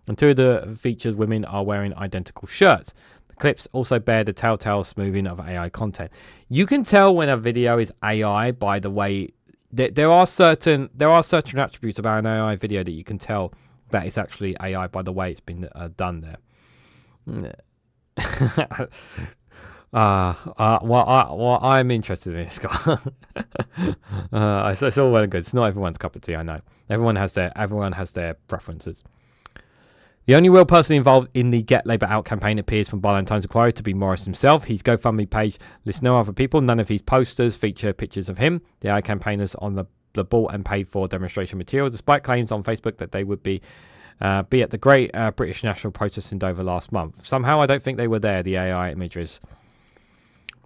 And 2 of the featured women are wearing identical shirts. Clips also bear the telltale smoothing of AI content. You can tell when a video is AI by the way there are certain attributes about an AI video that you can tell that it's actually AI by the way it's been done there. Well, I'm interested in this guy. It's all well and good. It's not everyone's cup of tea, I know. Everyone has their preferences. The only real person involved in the Get Labour Out campaign appears from Byline Times Inquiry to be Morris himself. His GoFundMe page lists no other people. None of his posters feature pictures of him. The AI campaigners on the bought and paid for demonstration material, despite claims on Facebook that they would be at the Great British National Protest in Dover last month. Somehow I don't think they were there, the AI images.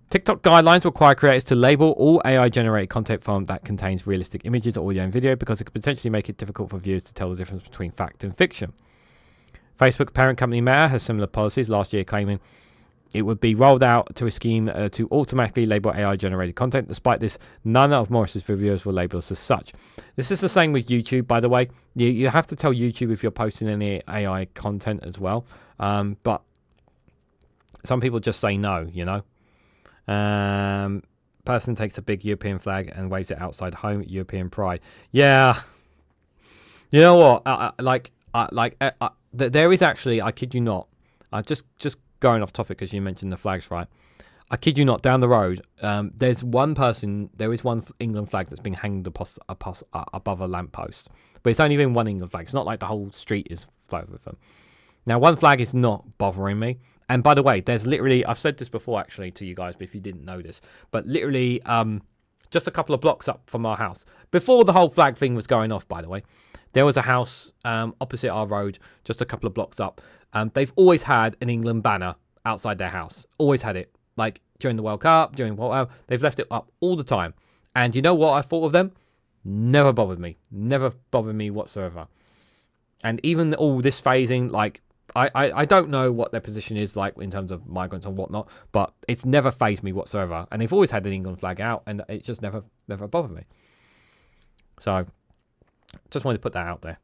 TikTok guidelines require creators to label all AI-generated content form that contains realistic images, audio and video because it could potentially make it difficult for viewers to tell the difference between fact and fiction. Facebook parent company Meta has similar policies last year, claiming it would be rolled out to a scheme to automatically label AI-generated content. Despite this, none of Morris's videos were labelled as such. This is the same with YouTube, by the way. You have to tell YouTube if you're posting any AI content as well. But some people just say no, you know. Person takes a big European flag and waves it outside home. European pride. Yeah. You know what? There is actually, I kid you not, just going off topic because you mentioned the flags, right? I kid you not, down the road, there is one England flag that's been hanged above a lamppost. But it's only been one England flag. It's not like the whole street is flagged with them. Now, one flag is not bothering me. And by the way, there's literally, I've said this before actually to you guys, but if you didn't know this, but literally just a couple of blocks up from our house, before the whole flag thing was going off, by the way, there was a house opposite our road, just a couple of blocks up. They've always had an England banner outside their house. Always had it. Like during the World Cup, during whatever. They've left it up all the time. And you know what I thought of them? Never bothered me. Never bothered me whatsoever. And even all this phasing, like, I don't know what their position is like in terms of migrants and whatnot, but it's never phased me whatsoever. And they've always had an England flag out, and it's just never bothered me. So just wanted to put that out there.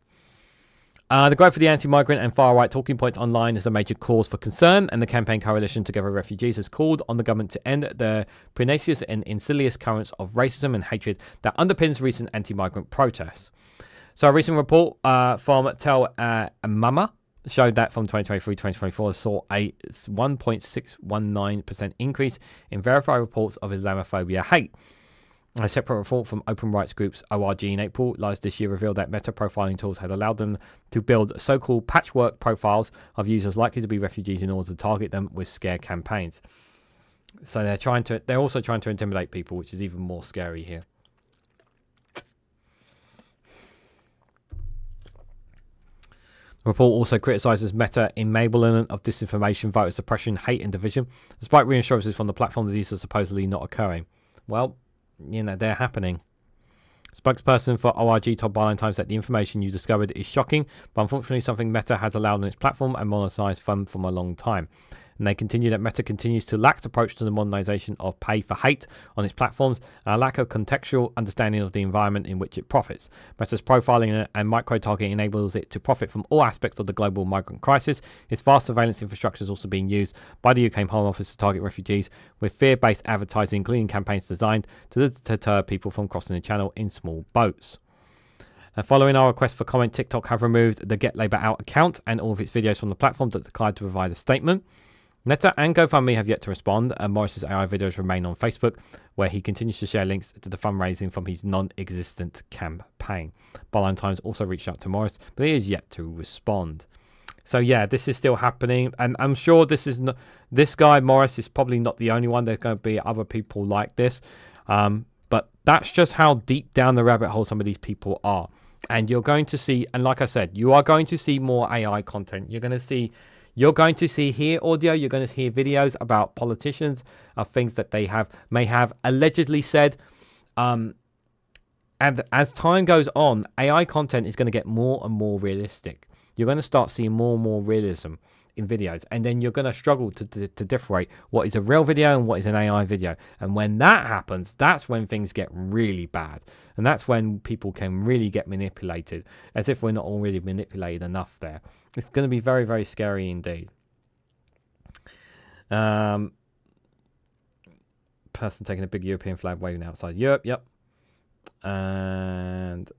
The growth of the anti-migrant and far-right talking points online is a major cause for concern, and the campaign coalition Together Refugees has called on the government to end the pernicious and insidious currents of racism and hatred that underpins recent anti-migrant protests. So a recent report from Tell Mama showed that from 2023-2024 saw a 1.619% increase in verified reports of Islamophobia hate. A separate report from open rights groups ORG in April last this year revealed that meta profiling tools had allowed them to build so-called patchwork profiles of users likely to be refugees in order to target them with scare campaigns. So they're also trying to intimidate people, which is even more scary here. The report also criticises Meta enablement of disinformation, voter suppression, hate and division, despite reassurances from the platform that these are supposedly not occurring. Well, you know, they're happening. Spokesperson for ORG told Byline Times that the information you discovered is shocking, but unfortunately something Meta has allowed on its platform and Monetise from a long time. And they continue that Meta continues to lack approach to the modernization of pay for hate on its platforms and a lack of contextual understanding of the environment in which it profits. Meta's profiling and micro-targeting enables it to profit from all aspects of the global migrant crisis. Its vast surveillance infrastructure is also being used by the UK Home Office to target refugees with fear-based advertising, including campaigns designed to deter people from crossing the channel in small boats. Following our request for comment, TikTok have removed the Get Labour Out account and all of its videos from the platform that declined to provide a statement. Meta and GoFundMe have yet to respond, and Morris's AI videos remain on Facebook, where he continues to share links to the fundraising from his non-existent campaign. Byline Times also reached out to Morris, but he is yet to respond. So yeah, this is still happening, and I'm sure this guy Morris is probably not the only one. There's going to be other people like this, but that's just how deep down the rabbit hole some of these people are. And you're going to see, and like I said, you are going to see more AI content. You're going to see hear audio. You're going to hear videos about politicians of things that they may have allegedly said. And as time goes on, AI content is going to get more and more realistic. You're going to start seeing more and more realism in videos, and then you're going to struggle to differentiate what is a real video and what is an AI video. And when that happens, that's when things get really bad, and that's when people can really get manipulated, as if we're not already manipulated enough there. It's going to be very, very scary indeed. Person taking a big European flag waving outside Europe. Yep. And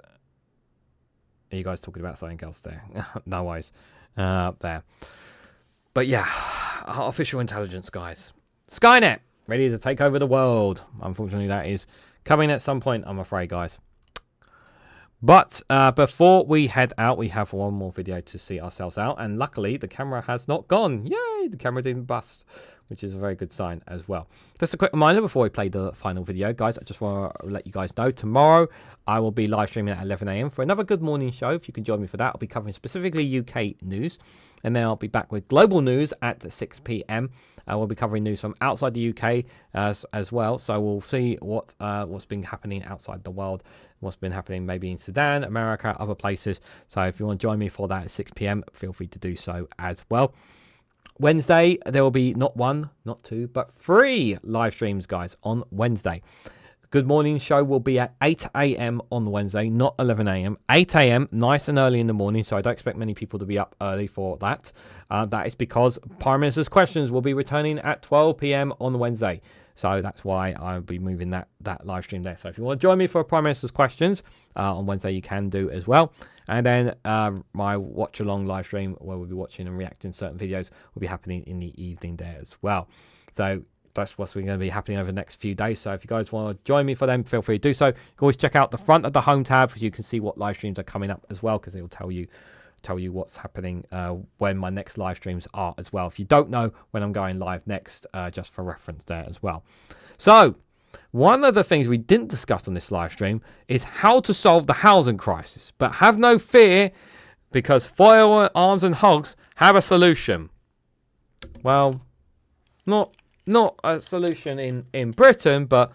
are you guys talking about something else there? No worries. There. But yeah, artificial intelligence, guys. Skynet, ready to take over the world. Unfortunately, that is coming at some point, I'm afraid, guys. But before we head out, we have one more video to see ourselves out. And luckily, the camera has not gone. Yay, the camera didn't bust, which is a very good sign as well. Just a quick reminder before we play the final video, guys. I just want to let you guys know, tomorrow I will be live streaming at 11 a.m. for another good morning show. If you can join me for that, I'll be covering specifically UK news. And then I'll be back with global news at 6 p.m. We'll be covering news from outside the UK as well. So we'll see what's been happening outside the world, what's been happening maybe in Sudan, America, other places. So if you want to join me for that at 6 p.m, feel free to do so as well. Wednesday, there will be not one, not two, but 3 live streams, guys, on Wednesday. Good morning show will be at 8 a.m. on Wednesday, not 11 a.m. 8 a.m, nice and early in the morning, so I don't expect many people to be up early for that. That is because Prime Minister's Questions will be returning at 12 p.m. on Wednesday. So that's why I'll be moving that live stream there. So if you want to join me for Prime Minister's Questions on Wednesday, you can do as well. And then my watch-along live stream, where we'll be watching and reacting to certain videos, will be happening in the evening there as well. So that's what's going to be happening over the next few days. So if you guys want to join me for them, feel free to do so. You can always check out the front of the home tab, so you can see what live streams are coming up as well, because it will tell you what's happening when my next live streams are as well. If you don't know when I'm going live next, just for reference there as well. So one of the things we didn't discuss on this live stream is how to solve the housing crisis. But have no fear, because Firearms and Hogs have a solution. Well, not a solution in Britain, but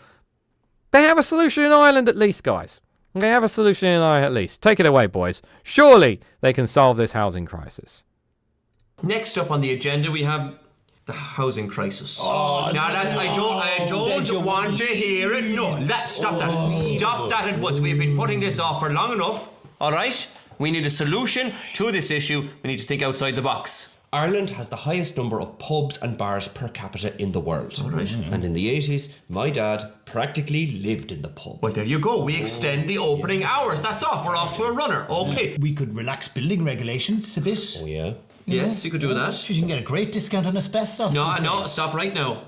they have a solution in Ireland at least, guys. They have a solution in Ireland at least. Take it away, boys. Surely they can solve this housing crisis. Next up on the agenda, we have the housing crisis. Oh, now, lads, I don't want to hear it. No, let's stop that. Stop that at once. We've been putting this off for long enough. All right? We need a solution to this issue. We need to think outside the box. Ireland has the highest number of pubs and bars per capita in the world. All right. And in the 80s, my dad practically lived in the pub. Well, there you go. We extend the opening hours. That's off. We're off to a runner. Okay. We could relax building regulations a bit. Oh, yeah? Yes, you could do that. You can get a great discount on asbestos. No, stop right now.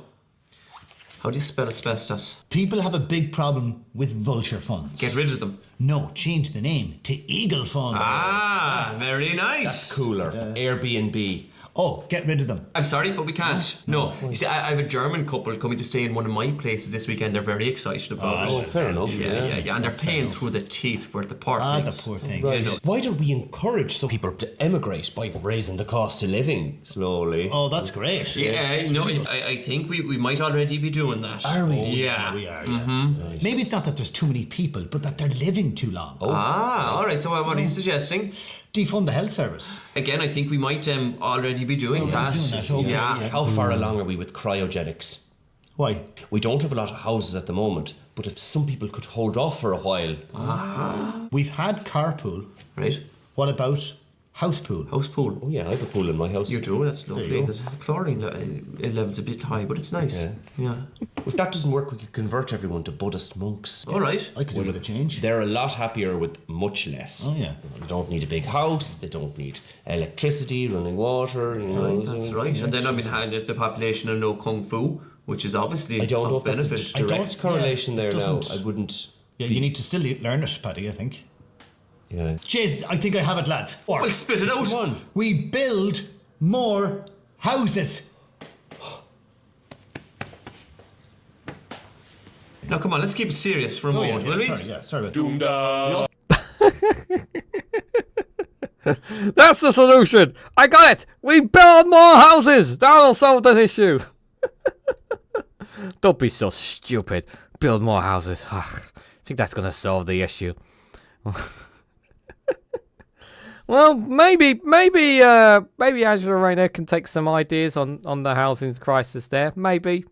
How do you spell asbestos? People have a big problem with vulture funds. Get rid of them. No, change the name to eagle funds. Ah, very nice. That's cooler. Airbnb. Oh, get rid of them. I'm sorry, but we can't. No. You see, I have a German couple coming to stay in one of my places this weekend. They're very excited about it. Oh, fair enough. Yeah. And they're paying through the teeth for the poor things. The poor things. Right. You know. Why don't we encourage some people to emigrate by raising the cost of living slowly? Oh, that's great. Yeah, no, I think we might already be doing that. Are we? Yeah. We are, Right. Maybe it's not that there's too many people, but that they're living too long. Ah, all right. So what are you suggesting? Defund the health service. Again, I think we might already already be doing that. Okay, Yeah. How far along are we with cryogenics? Why? We don't have a lot of houses at the moment, but if some people could hold off for a while. We've had carpool. Right. What about house pool? House pool. Oh yeah, I have a pool in my house. You do, that's lovely. go. The chlorine level's a bit high, but it's nice. Yeah. If that doesn't work, we could convert everyone to Buddhist monks. All right. I could do with a change. They're a lot happier with much less. Oh, yeah. They don't need a big house. They don't need electricity, running water. You know, Right, that's right. And then, I mean, the population will know Kung Fu, which is obviously I don't know of if that's benefit. a direct correlation there now. doesn't- I wouldn't. Yeah, you need to still learn it, Paddy, I think. Yeah. Jeez, I think I have it, lads. Well, spit it out. Come on. We build more houses. Now, come on, let's keep it serious for a moment, will we? Sorry about that. That's the solution. I got it. We build more houses. That'll solve the issue. Don't be so stupid. Build more houses. I think that's going to solve the issue. Well, maybe Angela Rayner can take some ideas on the housing crisis there. Maybe.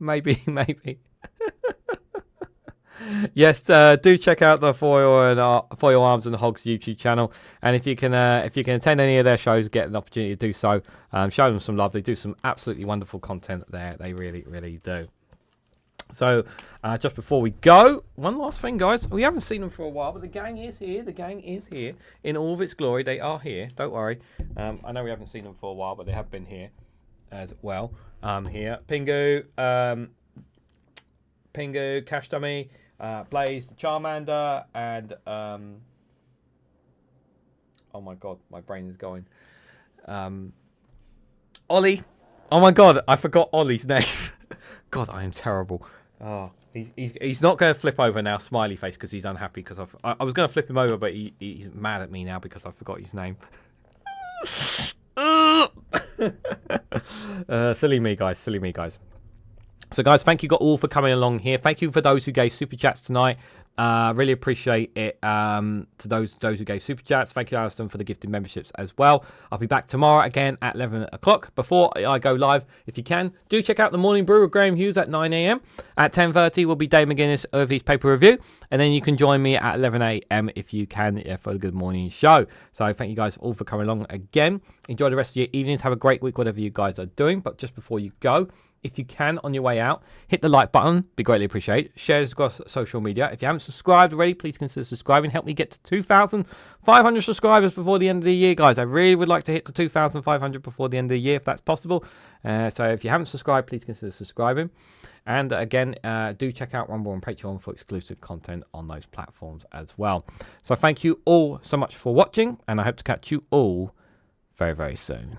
Yes, do check out the Foil Arms and Hogs YouTube channel, and if you can attend any of their shows, get an opportunity to do so. Show them some love. They do some absolutely wonderful content there. They really do. So, just before we go, one last thing, guys. We haven't seen them for a while, but the gang is here. The gang is here in all of its glory. They are here. Don't worry. I know we haven't seen them for a while, but they have been here as well. Here, Pingu, Cash Dummy, Blaze, the Charmander, and oh my god, my brain is going. Ollie. Oh my god, I forgot Ollie's name. God, I am terrible. Oh, he's not going to flip over now, smiley face, because he's unhappy because I was going to flip him over, but he's mad at me now because I forgot his name. Silly me, guys. So, guys, thank you all for coming along here. Thank you for those who gave super chats tonight. Really appreciate it. To those who gave super chats, thank you, Alison, for the gifted memberships as well. I'll be back tomorrow again at 11 o'clock. Before I go live, if you can, do check out the Morning Brew with Graham Hughes at 9 a.m. At 10:30 will be Dave McGuinness of his paper review, and then you can join me at 11 a.m. if you can for the Good Morning Show. So thank you guys all for coming along again. Enjoy the rest of your evenings. Have a great week, whatever you guys are doing. But just before you go, if you can, on your way out, hit the like button. Be greatly appreciated. Share this across social media. If you haven't subscribed already, please consider subscribing. Help me get to 2,500 subscribers before the end of the year, guys. I really would like to hit to 2,500 before the end of the year, if that's possible. So if you haven't subscribed, please consider subscribing. And again, do check out Rumble and Patreon for exclusive content on those platforms as well. So thank you all so much for watching, and I hope to catch you all very, very soon.